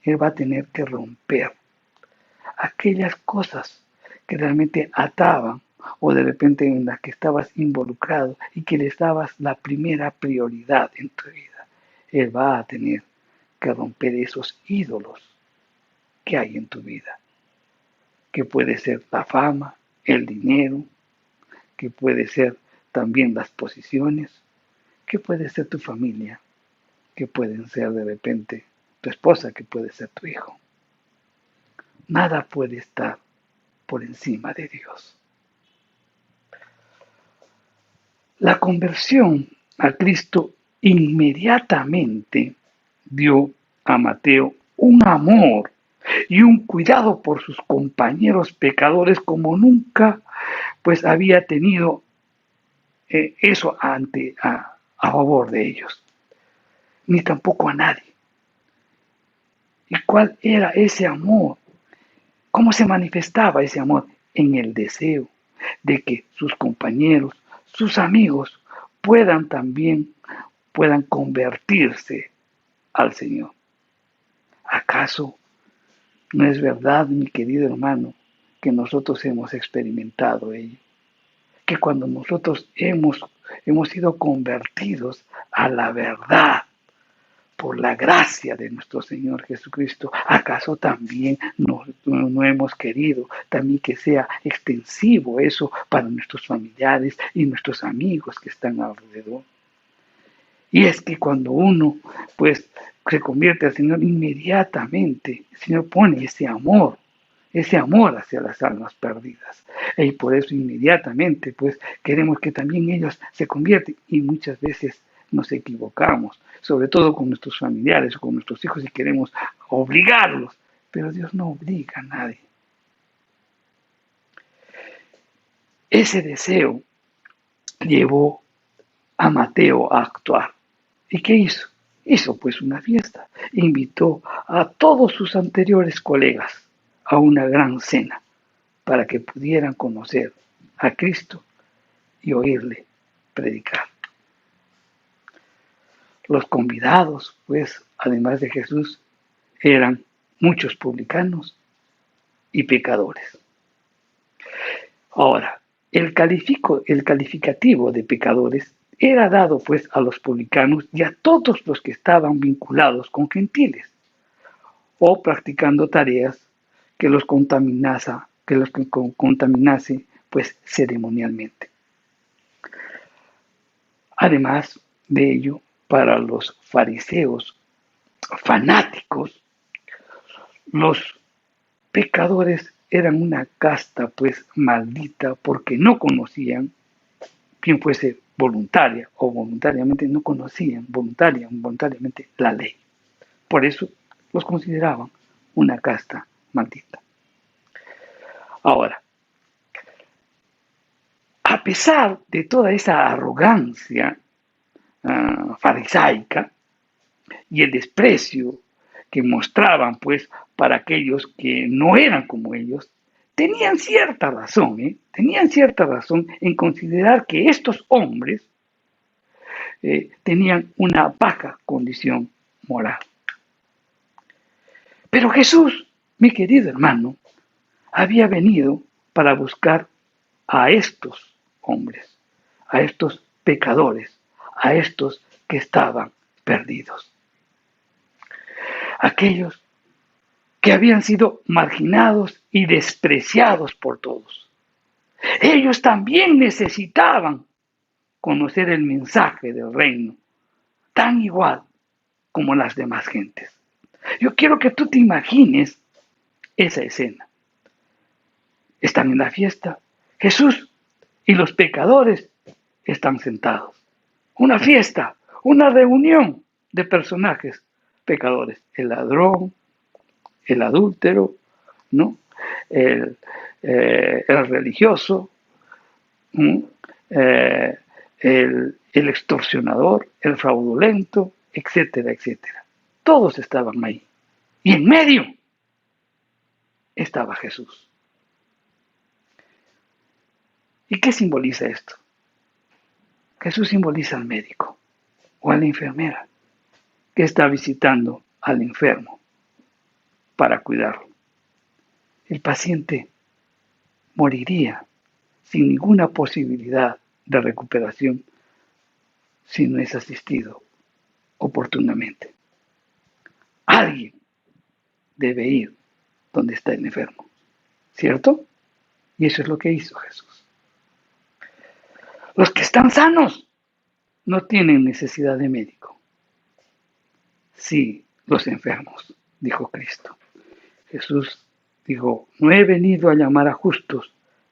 Speaker 2: Él va a tener que romper aquellas cosas que realmente ataban o de repente en las que estabas involucrado y que les dabas la primera prioridad en tu vida. Él va a tener que romper esos ídolos que hay en tu vida. que puede ser la fama, el dinero, que puede ser también las posiciones, que puede ser tu familia, que pueden ser de repente tu esposa, que puede ser tu hijo. Nada puede estar por encima de Dios. La conversión a Cristo inmediatamente dio a Mateo un amor y un cuidado por sus compañeros pecadores como nunca pues había tenido eso a favor de ellos, ni tampoco a nadie. ¿Y cuál era ese amor? ¿Cómo se manifestaba ese amor? En el deseo de que sus compañeros, sus amigos puedan convertirse al Señor. ¿Acaso no es verdad, mi querido hermano, que nosotros hemos experimentado ello? Que cuando nosotros hemos sido convertidos a la verdad por la gracia de nuestro Señor Jesucristo, ¿acaso también no hemos querido también que sea extensivo eso para nuestros familiares y nuestros amigos que están alrededor? Y es que cuando uno pues se convierte al Señor, inmediatamente el Señor pone ese amor hacia las almas perdidas. Y por eso inmediatamente pues queremos que también ellos se conviertan, y muchas veces nos equivocamos, sobre todo con nuestros familiares o con nuestros hijos, y queremos obligarlos, pero Dios no obliga a nadie. Ese deseo llevó a Mateo a actuar. ¿Y qué hizo? Hizo pues una fiesta. Invitó a todos sus anteriores colegas a una gran cena para que pudieran conocer a Cristo y oírle predicar. Los convidados, pues, además de Jesús, eran muchos publicanos y pecadores. Ahora, el calificativo de pecadores era dado pues a los publicanos y a todos los que estaban vinculados con gentiles o practicando tareas que los contaminase pues ceremonialmente. Además de ello, para los fariseos fanáticos, los pecadores eran una casta pues maldita porque no conocían, quien fuese voluntaria o voluntariamente, no conocían voluntariamente la ley. Por eso los consideraban una casta maldita. Ahora, a pesar de toda esa arrogancia farisaica y el desprecio que mostraban pues para aquellos que no eran como ellos, tenían cierta razón en considerar que estos hombres tenían una baja condición moral. Pero Jesús, mi querido hermano, había venido para buscar a estos hombres, a estos pecadores, a estos que estaban perdidos. Aquellos que habían sido marginados y despreciados por todos. Ellos también necesitaban conocer el mensaje del reino, tan igual como las demás gentes. Yo quiero que tú te imagines esa escena. Están en la fiesta. Jesús y los pecadores están sentados. Una fiesta, una reunión de personajes pecadores. El ladrón, el adúltero, ¿no? el religioso, el extorsionador, el fraudulento, etcétera, etcétera. Todos estaban ahí. Y en medio estaba Jesús. ¿Y qué simboliza esto? Jesús simboliza al médico o a la enfermera que está visitando al enfermo para cuidarlo. El paciente moriría sin ninguna posibilidad de recuperación si no es asistido oportunamente. Alguien debe ir donde está el enfermo. ¿cierto? Y eso es lo que hizo Jesús. Los que están sanos no tienen necesidad de médico. Sí, los enfermos, dijo Cristo. Jesús dijo, no he venido a llamar a justos,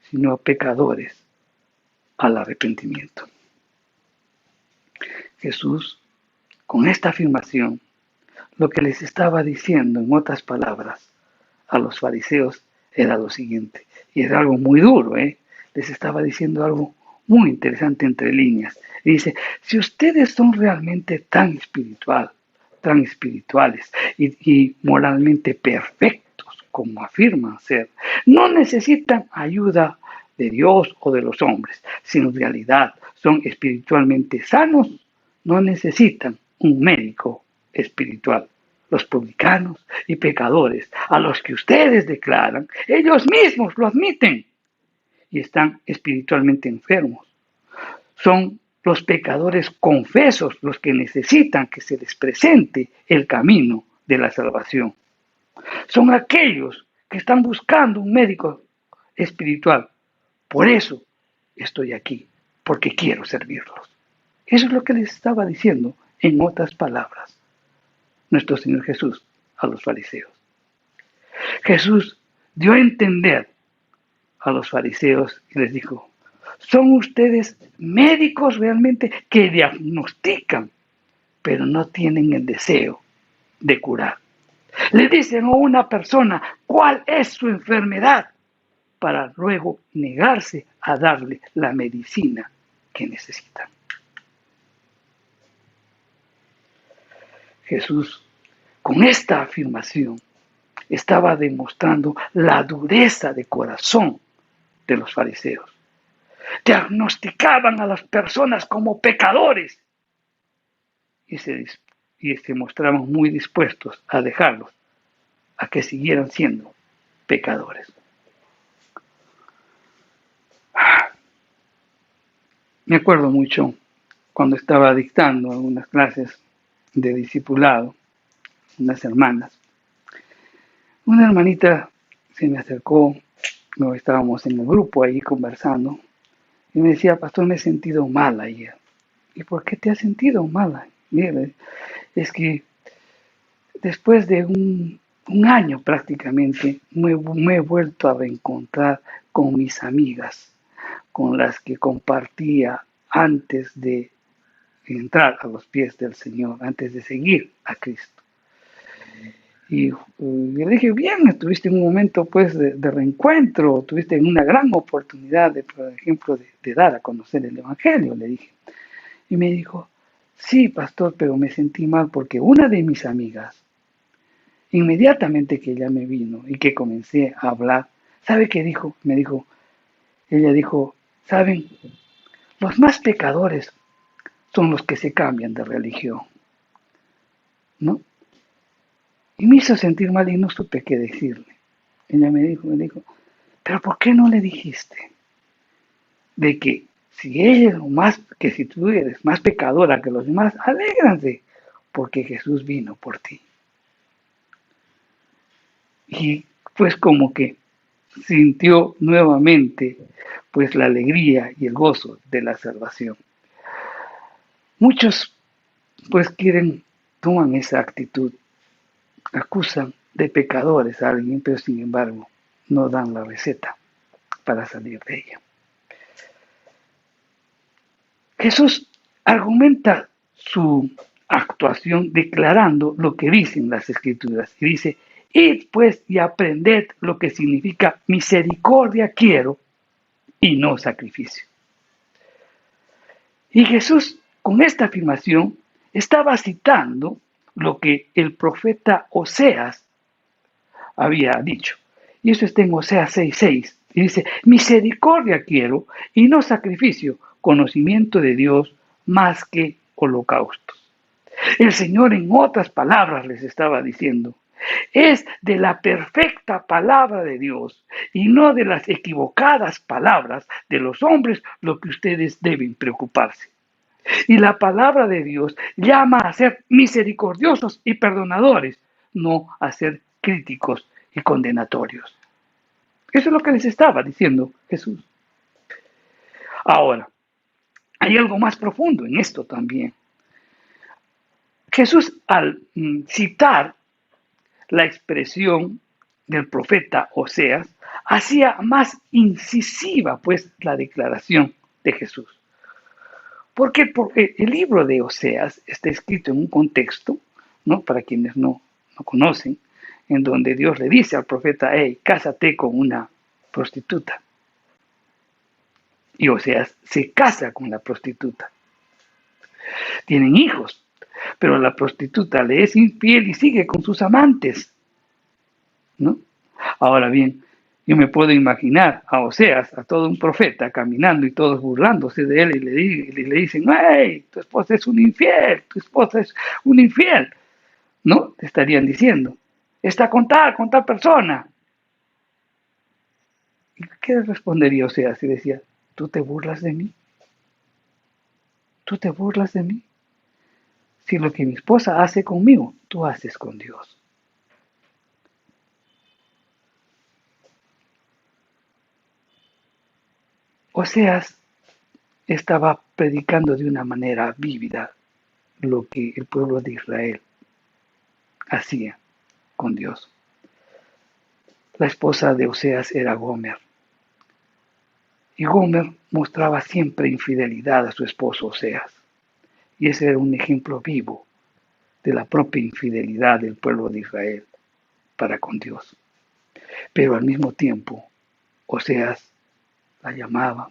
Speaker 2: sino a pecadores al arrepentimiento. Jesús, con esta afirmación, lo que les estaba diciendo, en otras palabras, a los fariseos era lo siguiente, y era algo muy duro, les estaba diciendo algo muy interesante entre líneas. Y dice, si ustedes son realmente tan espirituales y moralmente perfectos como afirman ser, no necesitan ayuda de Dios o de los hombres. Si en realidad son espiritualmente sanos, no necesitan un médico espiritual. Los publicanos y pecadores, a los que ustedes declaran, ellos mismos lo admiten y están espiritualmente enfermos. Son los pecadores confesos los que necesitan que se les presente el camino de la salvación. Son aquellos que están buscando un médico espiritual. Por eso estoy aquí, porque quiero servirlos. Eso es lo que les estaba diciendo, en otras palabras, nuestro Señor Jesús a los fariseos. Jesús dio a entender a los fariseos y les dijo, son ustedes médicos realmente que diagnostican, pero no tienen el deseo de curar. Le dicen a una persona cuál es su enfermedad para luego negarse a darle la medicina que necesitan. Jesús, con esta afirmación, estaba demostrando la dureza de corazón de los fariseos. Diagnosticaban a las personas como pecadores y se mostraban muy dispuestos a dejarlos, a que siguieran siendo pecadores. Me acuerdo mucho cuando estaba dictando unas clases de discipulado, unas hermanas. Una hermanita se me acercó, no estábamos en el grupo ahí conversando, y me decía, pastor, me he sentido mal ayer. ¿Y por qué te has sentido mal? Mire, es que después de un año prácticamente me he vuelto a reencontrar con mis amigas, con las que compartía antes de entrar a los pies del Señor, antes de seguir a Cristo. Y le dije, bien, tuviste un momento pues de reencuentro, tuviste una gran oportunidad, por ejemplo, de dar a conocer el Evangelio, le dije. Y me dijo, sí, pastor, pero me sentí mal porque una de mis amigas, inmediatamente que ella me vino y que comencé a hablar, ¿sabe qué dijo? Ella dijo, ¿saben? Los más pecadores son los que se cambian de religión, ¿no? Y me hizo sentir mal y no supe qué decirle. Ella me dijo, pero ¿por qué no le dijiste de que si ella es que si tú eres más pecadora que los demás, alégranse, porque Jesús vino por ti? Y pues como que sintió nuevamente pues la alegría y el gozo de la salvación. Muchos pues toman esa actitud, acusan de pecadores a alguien, pero sin embargo no dan la receta para salir de ella. Jesús argumenta su actuación declarando lo que dicen las Escrituras y dice, id pues y aprended lo que significa misericordia quiero y no sacrificio. Y Jesús con esta afirmación estaba citando lo que el profeta Oseas había dicho. Y eso está en Oseas 6:6. Y dice, misericordia quiero y no sacrificio, conocimiento de Dios más que holocaustos. El Señor en otras palabras les estaba diciendo, es de la perfecta palabra de Dios y no de las equivocadas palabras de los hombres lo que ustedes deben preocuparse. Y la palabra de Dios llama a ser misericordiosos y perdonadores, no a ser críticos y condenatorios. Eso es lo que les estaba diciendo Jesús. Ahora, hay algo más profundo en esto también. Jesús, al citar la expresión del profeta Oseas, hacía más incisiva pues la declaración de Jesús. ¿Por qué? Porque el libro de Oseas está escrito en un contexto, ¿no? Para quienes no conocen, en donde Dios le dice al profeta, hey, cásate con una prostituta. Y Oseas se casa con la prostituta. Tienen hijos, pero la prostituta le es infiel y sigue con sus amantes, ¿no? Ahora bien, yo me puedo imaginar a Oseas, a todo un profeta, caminando y todos burlándose de él y le dicen, hey, tu esposa es un infiel, tu esposa es un infiel, ¿no? Te estarían diciendo, está con tal persona. ¿Y qué respondería Oseas si decía, tú te burlas de mí? ¿Tú te burlas de mí? Si lo que mi esposa hace conmigo, tú haces con Dios. Oseas estaba predicando de una manera vívida lo que el pueblo de Israel hacía con Dios. La esposa de Oseas era Gomer. Y Gomer mostraba siempre infidelidad a su esposo Oseas. Y ese era un ejemplo vivo de la propia infidelidad del pueblo de Israel para con Dios. Pero al mismo tiempo, Oseas la llamaba,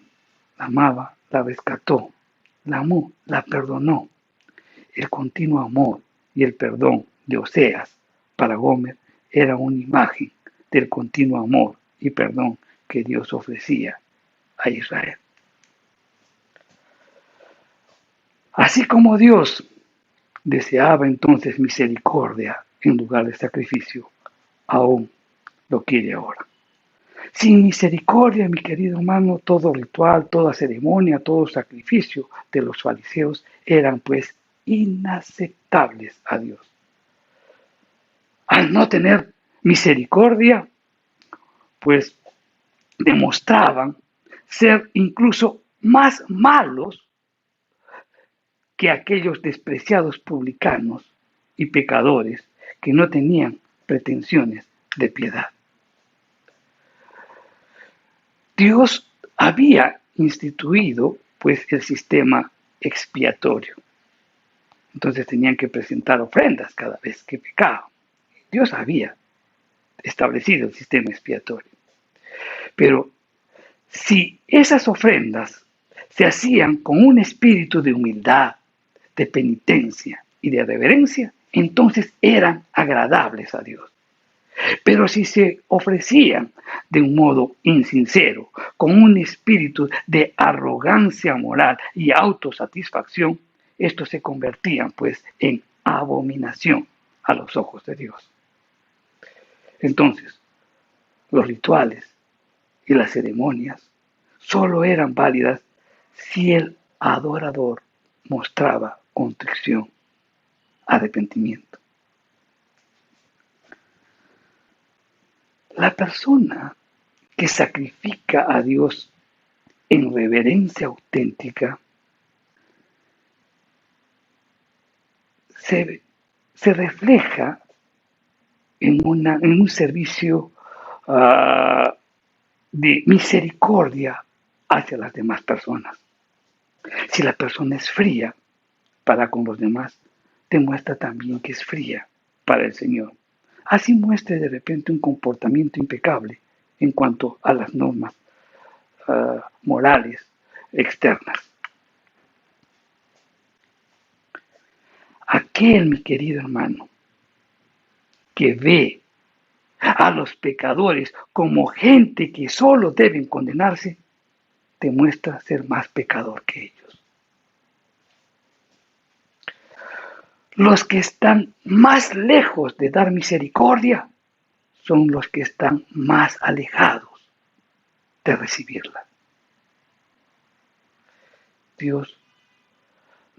Speaker 2: la amaba, la rescató, la amó, la perdonó. El continuo amor y el perdón de Oseas para Gomer era una imagen del continuo amor y perdón que Dios ofrecía a Israel. Así como Dios deseaba entonces misericordia en lugar de sacrificio, aún lo quiere ahora. Sin misericordia, mi querido hermano, todo ritual, toda ceremonia, todo sacrificio de los fariseos eran pues inaceptables a Dios. Al no tener misericordia, pues demostraban ser incluso más malos que aquellos despreciados publicanos y pecadores que no tenían pretensiones de piedad. Dios había instituido pues el sistema expiatorio. Entonces tenían que presentar ofrendas cada vez que pecaban. Dios había establecido el sistema expiatorio. Pero si esas ofrendas se hacían con un espíritu de humildad, de penitencia y de reverencia, entonces eran agradables a Dios. Pero si se ofrecían de un modo insincero, con un espíritu de arrogancia moral y autosatisfacción, estos se convertían pues en abominación a los ojos de Dios. Entonces, los rituales y las ceremonias solo eran válidas si el adorador mostraba contrición, arrepentimiento. La persona que sacrifica a Dios en reverencia auténtica se refleja en un servicio de misericordia hacia las demás personas. Si la persona es fría para con los demás, demuestra también que es fría para el Señor. Así muestre de repente un comportamiento impecable en cuanto a las normas morales externas. Aquel, mi querido hermano, que ve a los pecadores como gente que solo deben condenarse, demuestra ser más pecador que ellos. Los que están más lejos de dar misericordia son los que están más alejados de recibirla. Dios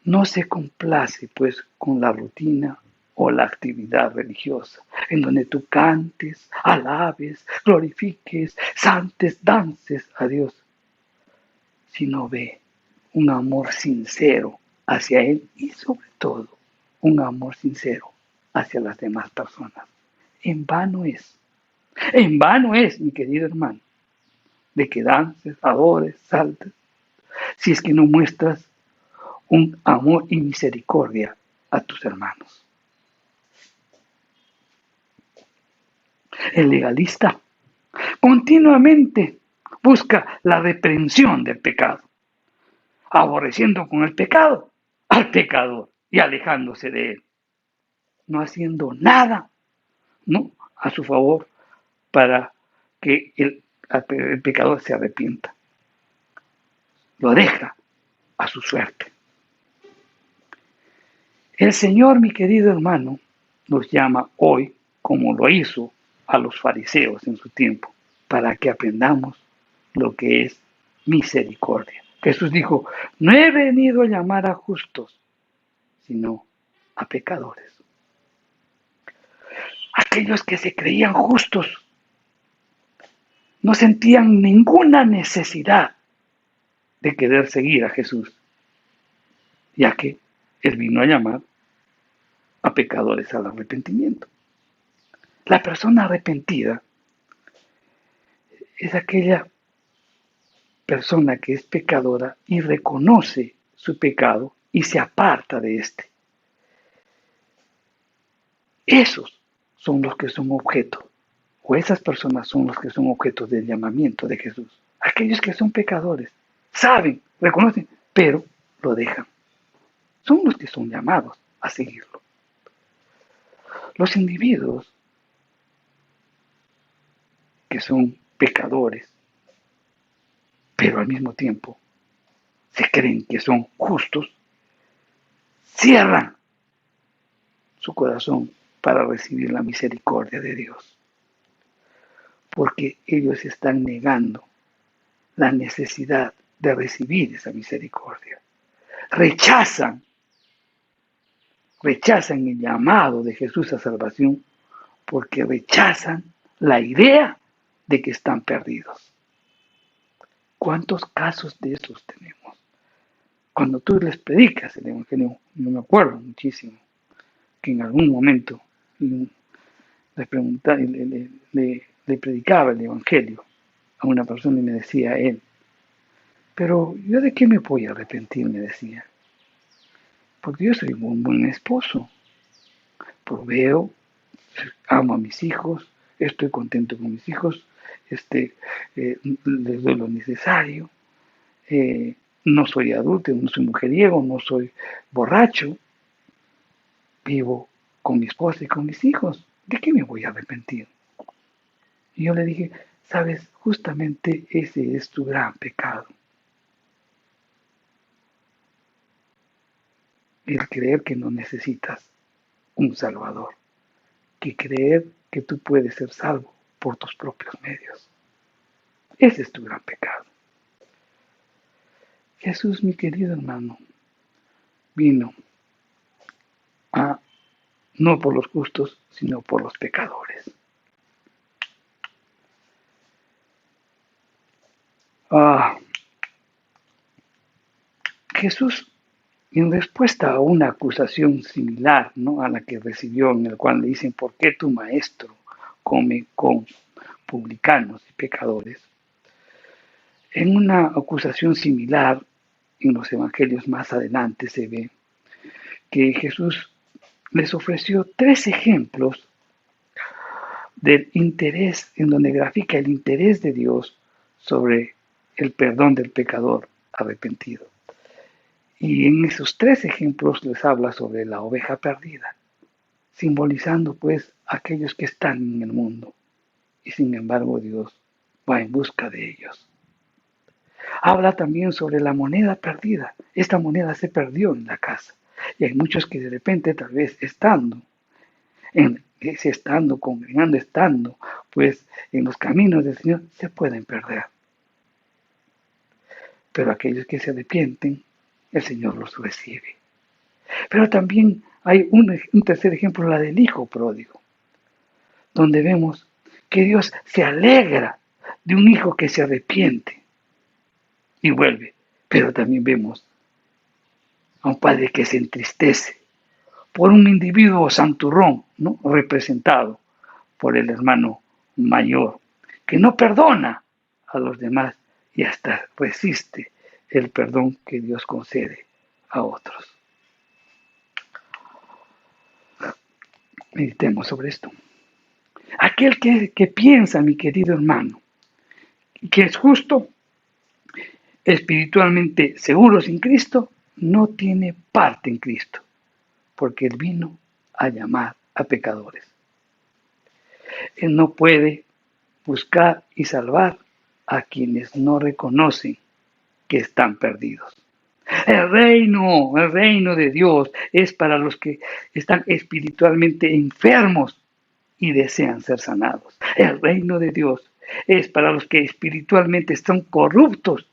Speaker 2: no se complace pues con la rutina o la actividad religiosa, en donde tú cantes, alabes, glorifiques, santes, dances a Dios, sino ve un amor sincero hacia Él y sobre todo un amor sincero hacia las demás personas. En vano es, mi querido hermano, de que dances, adores, saltes, si es que no muestras un amor y misericordia a tus hermanos. El legalista continuamente busca la reprensión del pecado, aborreciendo con el pecado al pecador y alejándose de él, no haciendo nada, ¿no?, a su favor para que el pecador se arrepienta. Lo deja a su suerte. El Señor, mi querido hermano, nos llama hoy, como lo hizo a los fariseos en su tiempo, para que aprendamos lo que es misericordia. Jesús dijo, no he venido a llamar a justos, sino a pecadores. Aquellos que se creían justos no sentían ninguna necesidad de querer seguir a Jesús, ya que Él vino a llamar a pecadores al arrepentimiento. La persona arrepentida es aquella persona que es pecadora y reconoce su pecado y se aparta de éste. Esos son los que son objeto, o esas personas son los que son objeto del llamamiento de Jesús. Aquellos que son pecadores, saben, reconocen, pero lo dejan. Son los que son llamados a seguirlo. Los individuos que son pecadores, pero al mismo tiempo se creen que son justos, cierran su corazón para recibir la misericordia de Dios, porque ellos están negando la necesidad de recibir esa misericordia. Rechazan el llamado de Jesús a salvación porque rechazan la idea de que están perdidos. ¿Cuántos casos de esos tenemos? Cuando tú les predicas el Evangelio, yo me acuerdo muchísimo que en algún momento le predicaba el Evangelio a una persona y me decía él, pero ¿yo de qué me voy a arrepentir? Me decía, porque yo soy un buen esposo, proveo, amo a mis hijos, estoy contento con mis hijos, les doy lo necesario, no soy adulto, no soy mujeriego, no soy borracho, vivo con mi esposa y con mis hijos, ¿de qué me voy a arrepentir? Y yo le dije, sabes, justamente ese es tu gran pecado. El creer que no necesitas un Salvador, que creer que tú puedes ser salvo por tus propios medios. Ese es tu gran pecado. Jesús, mi querido hermano, vino no por los justos, sino por los pecadores. Jesús, en respuesta a una acusación similar, ¿no?, a la que recibió, en el cual le dicen, ¿por qué tu maestro come con publicanos y pecadores? En una acusación similar, en los evangelios más adelante se ve que Jesús les ofreció 3 ejemplos del interés, en donde grafica el interés de Dios sobre el perdón del pecador arrepentido. Y en esos 3 ejemplos les habla sobre la oveja perdida, simbolizando pues aquellos que están en el mundo y sin embargo Dios va en busca de ellos. Habla también sobre la moneda perdida. Esta moneda se perdió en la casa y hay muchos que de repente tal vez congregando, pues en los caminos del Señor se pueden perder. Pero aquellos que se arrepienten, el Señor los recibe. Pero también Hay un tercer ejemplo, la del hijo pródigo, donde vemos que Dios se alegra de un hijo que se arrepiente y vuelve. Pero también vemos a un padre que se entristece por un individuo santurrón, ¿no?, representado por el hermano mayor, que no perdona a los demás y hasta resiste el perdón que Dios concede a otros. Meditemos sobre esto. Aquel que piensa, mi querido hermano, que es justo, espiritualmente seguro sin Cristo, no tiene parte en Cristo, porque Él vino a llamar a pecadores. Él no puede buscar y salvar a quienes no reconocen que están perdidos. El reino de Dios es para los que están espiritualmente enfermos y desean ser sanados. El reino de Dios es para los que espiritualmente están corruptos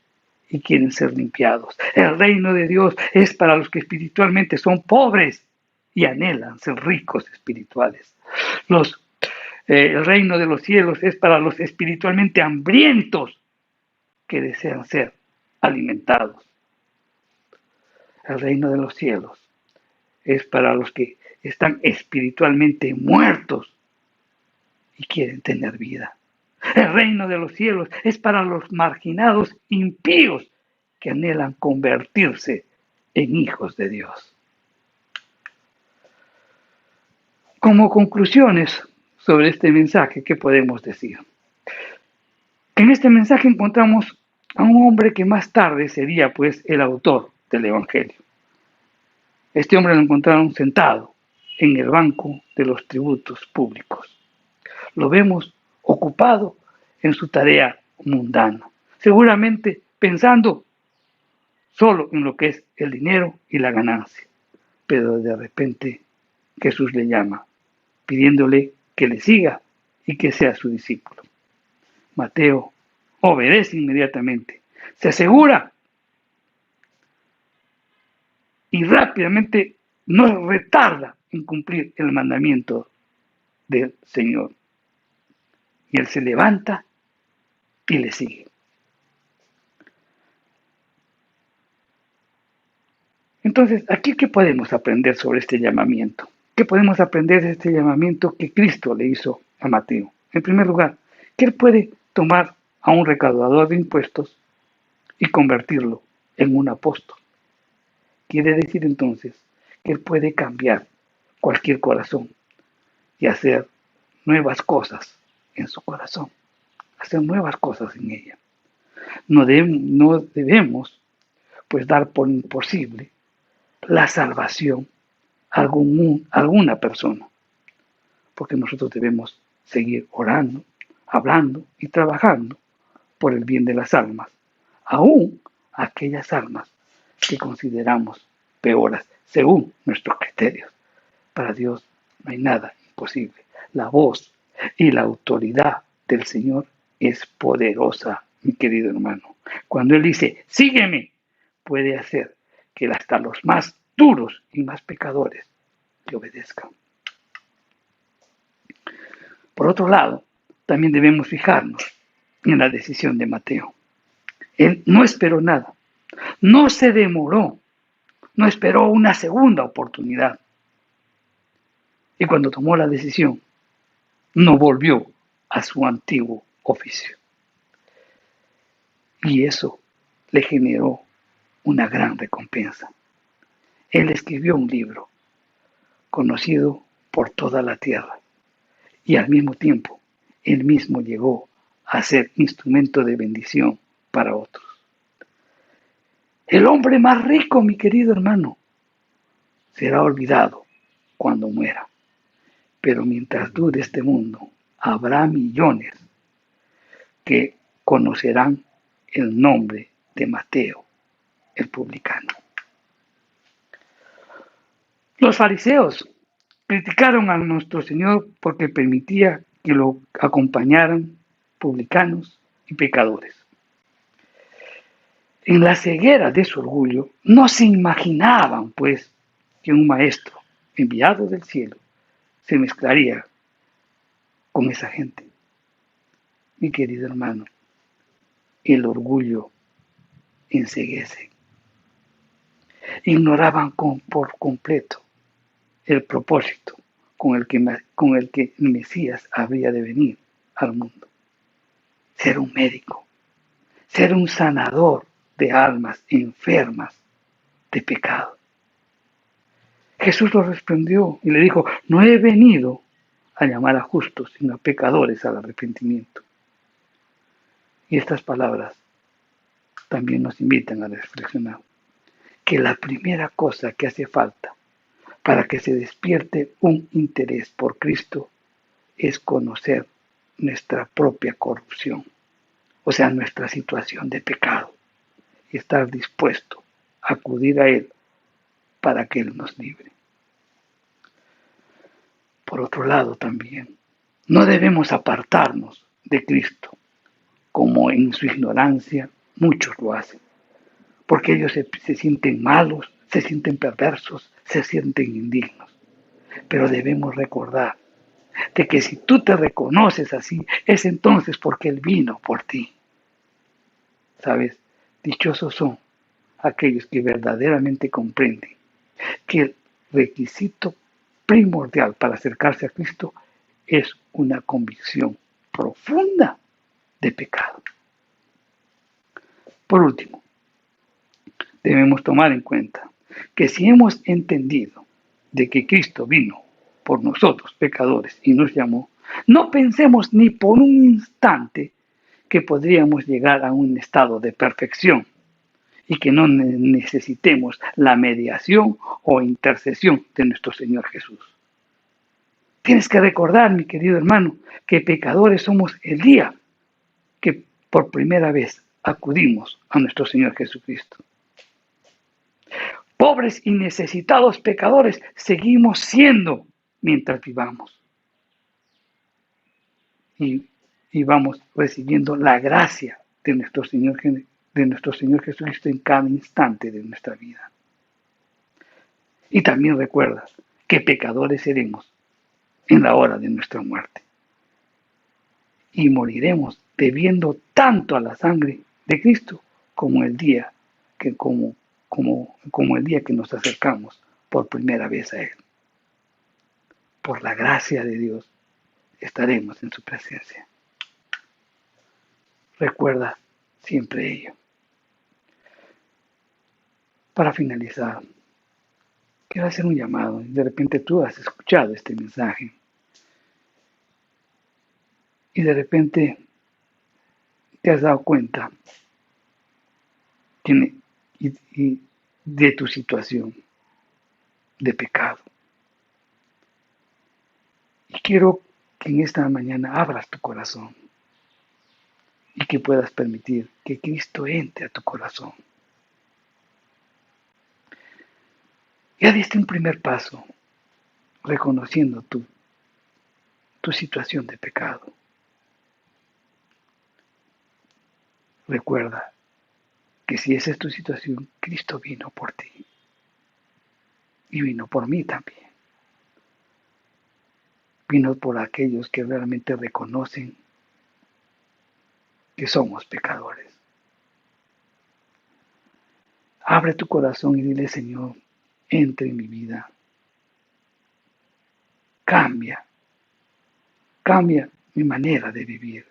Speaker 2: y quieren ser limpiados. El reino de Dios es para los que espiritualmente son pobres y anhelan ser ricos espirituales. El reino de los cielos es para los espiritualmente hambrientos que desean ser alimentados. El reino de los cielos es para los que están espiritualmente muertos y quieren tener vida. El reino de los cielos es para los marginados impíos que anhelan convertirse en hijos de Dios. Como conclusiones sobre este mensaje, ¿qué podemos decir? En este mensaje encontramos a un hombre que más tarde sería pues el autor del Evangelio. Este hombre lo encontraron sentado en el banco de los tributos públicos. Lo vemos ocupado en su tarea mundana, seguramente pensando solo en lo que es el dinero y la ganancia. Pero de repente Jesús le llama, pidiéndole que le siga y que sea su discípulo. Mateo obedece inmediatamente, se asegura y rápidamente no retarda en cumplir el mandamiento del Señor. Y él se levanta y le sigue. Entonces, ¿aquí qué podemos aprender sobre este llamamiento? ¿Qué podemos aprender de este llamamiento que Cristo le hizo a Mateo? En primer lugar, que él puede tomar a un recaudador de impuestos y convertirlo en un apóstol. Quiere decir entonces que él puede cambiar cualquier corazón y hacer nuevas cosas en su corazón, hacer nuevas cosas en ella. No debemos pues dar por imposible la salvación a alguna persona, porque nosotros debemos seguir orando, hablando y trabajando por el bien de las almas, aún aquellas almas que consideramos peores según nuestros criterios. Para Dios no hay nada imposible. La voz y la autoridad del Señor es poderosa, mi querido hermano. Cuando Él dice, sígueme, puede hacer que hasta los más duros y más pecadores le obedezcan. Por otro lado, también debemos fijarnos en la decisión de Mateo. Él no esperó nada, no se demoró, no esperó una segunda oportunidad. Y cuando tomó la decisión, no volvió a su antiguo oficio. Y eso le generó una gran recompensa. Él escribió un libro conocido por toda la tierra y al mismo tiempo él mismo llegó a ser instrumento de bendición para otros. El hombre más rico, mi querido hermano, será olvidado cuando muera. Pero mientras dure este mundo, habrá millones que conocerán el nombre de Mateo, el publicano. Los fariseos criticaron a nuestro Señor porque permitía que lo acompañaran publicanos y pecadores. En la ceguera de su orgullo, no se imaginaban, pues, que un maestro enviado del cielo, se mezclaría con esa gente. Mi querido hermano, el orgullo enceguece. Ignoraban por completo el propósito con el que el Mesías habría de venir al mundo. Ser un médico, ser un sanador de almas enfermas de pecado. Jesús lo respondió y le dijo, no he venido a llamar a justos, sino a pecadores al arrepentimiento. Y estas palabras también nos invitan a reflexionar que la primera cosa que hace falta para que se despierte un interés por Cristo es conocer nuestra propia corrupción, o sea, nuestra situación de pecado, y estar dispuesto a acudir a Él para que Él nos libre. Por otro lado también, no debemos apartarnos de Cristo, como en su ignorancia muchos lo hacen, porque ellos se sienten malos, se sienten perversos, se sienten indignos. Pero debemos recordar de que si tú te reconoces así, es entonces porque Él vino por ti. ¿Sabes? Dichosos son aquellos que verdaderamente comprenden que el requisito primordial para acercarse a Cristo es una convicción profunda de pecado. Por último, debemos tomar en cuenta que si hemos entendido de que Cristo vino por nosotros, pecadores, y nos llamó, no pensemos ni por un instante que podríamos llegar a un estado de perfección y que no necesitemos la mediación o intercesión de nuestro Señor Jesús. Tienes que recordar, mi querido hermano, que pecadores somos el día que por primera vez acudimos a nuestro Señor Jesucristo. Pobres y necesitados pecadores seguimos siendo mientras vivamos. Y vamos recibiendo la gracia de nuestro Señor Jesucristo en cada instante de nuestra vida. Y también recuerda que pecadores seremos en la hora de nuestra muerte. Y moriremos debiendo tanto a la sangre de Cristo como el día que nos acercamos por primera vez a Él. Por la gracia de Dios estaremos en su presencia. Recuerda siempre ello. Para finalizar, quiero hacer un llamado. De repente tú has escuchado este mensaje y de repente te has dado cuenta de tu situación de pecado. Y quiero que en esta mañana abras tu corazón y que puedas permitir que Cristo entre a tu corazón. Ya diste un primer paso reconociendo tu situación de pecado. Recuerda que si esa es tu situación, Cristo vino por ti y vino por mí también. Vino por aquellos que realmente reconocen que somos pecadores. Abre tu corazón y dile, Señor, entra en mi vida. Cambia mi manera de vivir.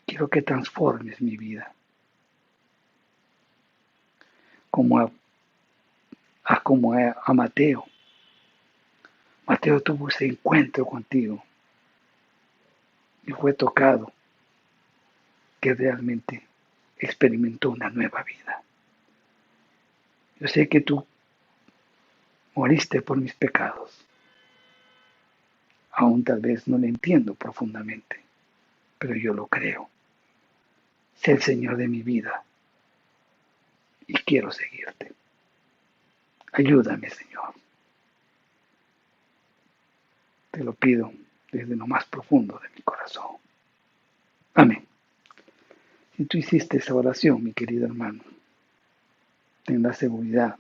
Speaker 2: Quiero que transformes mi vida. Como a Mateo. Mateo tuvo ese encuentro contigo y fue tocado, que realmente experimentó una nueva vida. Yo sé que tú moriste por mis pecados. Aún tal vez no lo entiendo profundamente, pero yo lo creo. Sé el Señor de mi vida y quiero seguirte. Ayúdame, Señor. Te lo pido desde lo más profundo de mi corazón. Amén. Si tú hiciste esa oración, mi querido hermano, ten la seguridad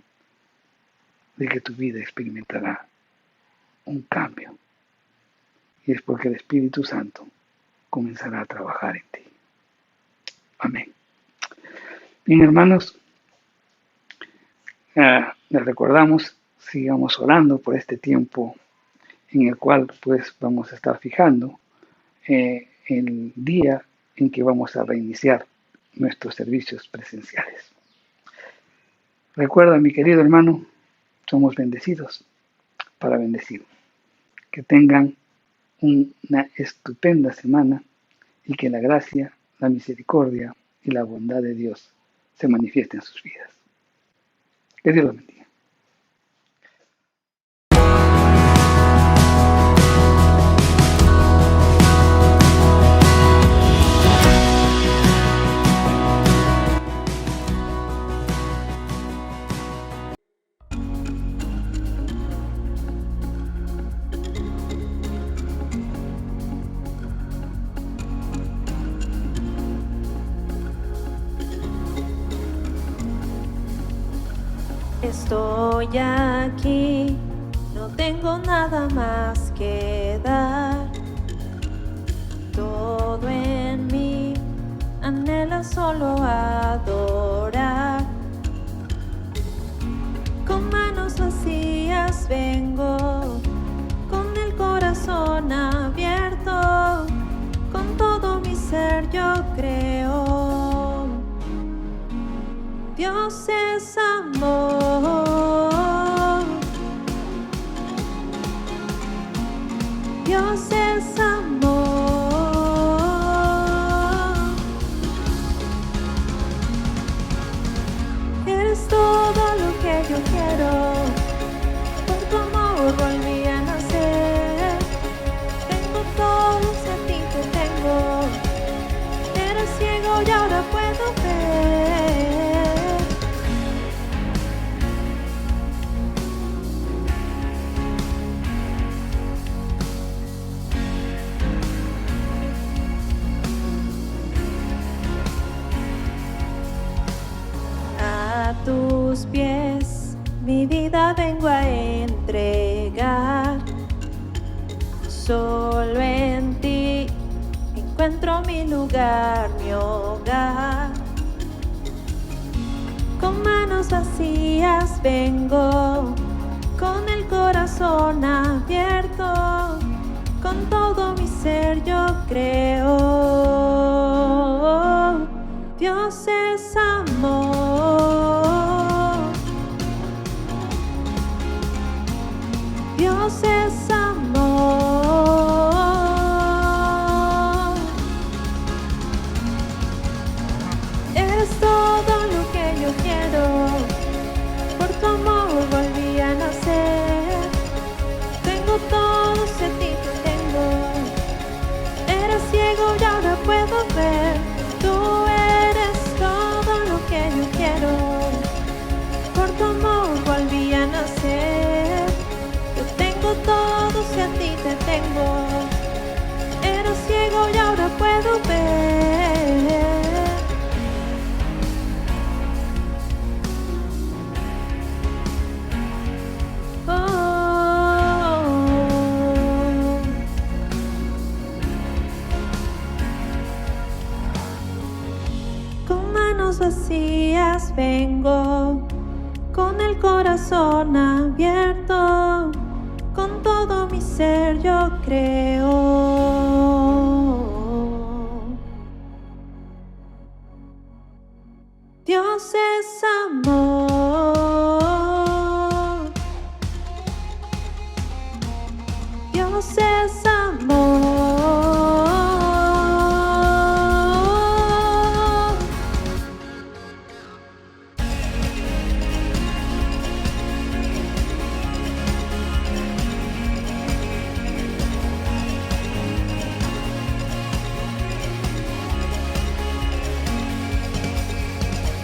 Speaker 2: de que tu vida experimentará un cambio. Y es porque el Espíritu Santo comenzará a trabajar en ti. Amén. Bien, hermanos, les recordamos, sigamos orando por este tiempo en el cual pues vamos a estar fijando el día en que vamos a reiniciar nuestros servicios presenciales. Recuerda, mi querido hermano, somos bendecidos para bendecir. Que tengan una estupenda semana y que la gracia, la misericordia y la bondad de Dios se manifiesten en sus vidas. Que Dios los bendiga.
Speaker 1: Estoy aquí, no tengo nada más que dar. Todo en mí anhela solo adorar. Con manos vacías vengo, con el corazón abierto, con todo mi ser yo creo. Dios es amor, Dios es amor. Eres todo lo que yo quiero, por tu amor volví a nacer. Tengo todo, si a ti te tengo. Era ciego y ahora puedo ver. A tus pies mi vida vengo a entregar. Solo en ti encuentro mi lugar, mi hogar. Con manos vacías vengo, con el corazón abierto, con todo mi ser yo creo. Dios es amor, Dios es amor. Eres todo lo que yo quiero, por tu amor volví a nacer. Tengo todo, si a ti te tengo. Era ciego y ahora puedo ver. Tú eres todo lo que yo quiero, por tu amor volví a nacer. Yo tengo todo, si a ti te tengo. Era ciego y ahora puedo ver. Con manos vacías vengo, con el corazón abierto, con todo mi ser yo creo. Dios es amor, Dios es amor.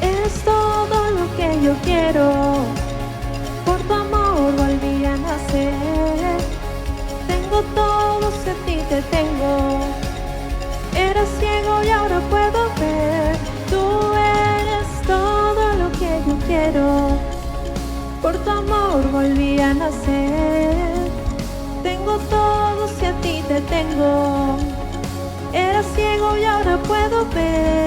Speaker 1: Es todo lo que yo quiero, por tu amor volví a nacer. Tengo todo, si a ti te tengo. Era ciego y ahora puedo ver. Tú eres todo lo que yo quiero, por tu amor volví a nacer. te tengo. Era ciego y ahora puedo ver.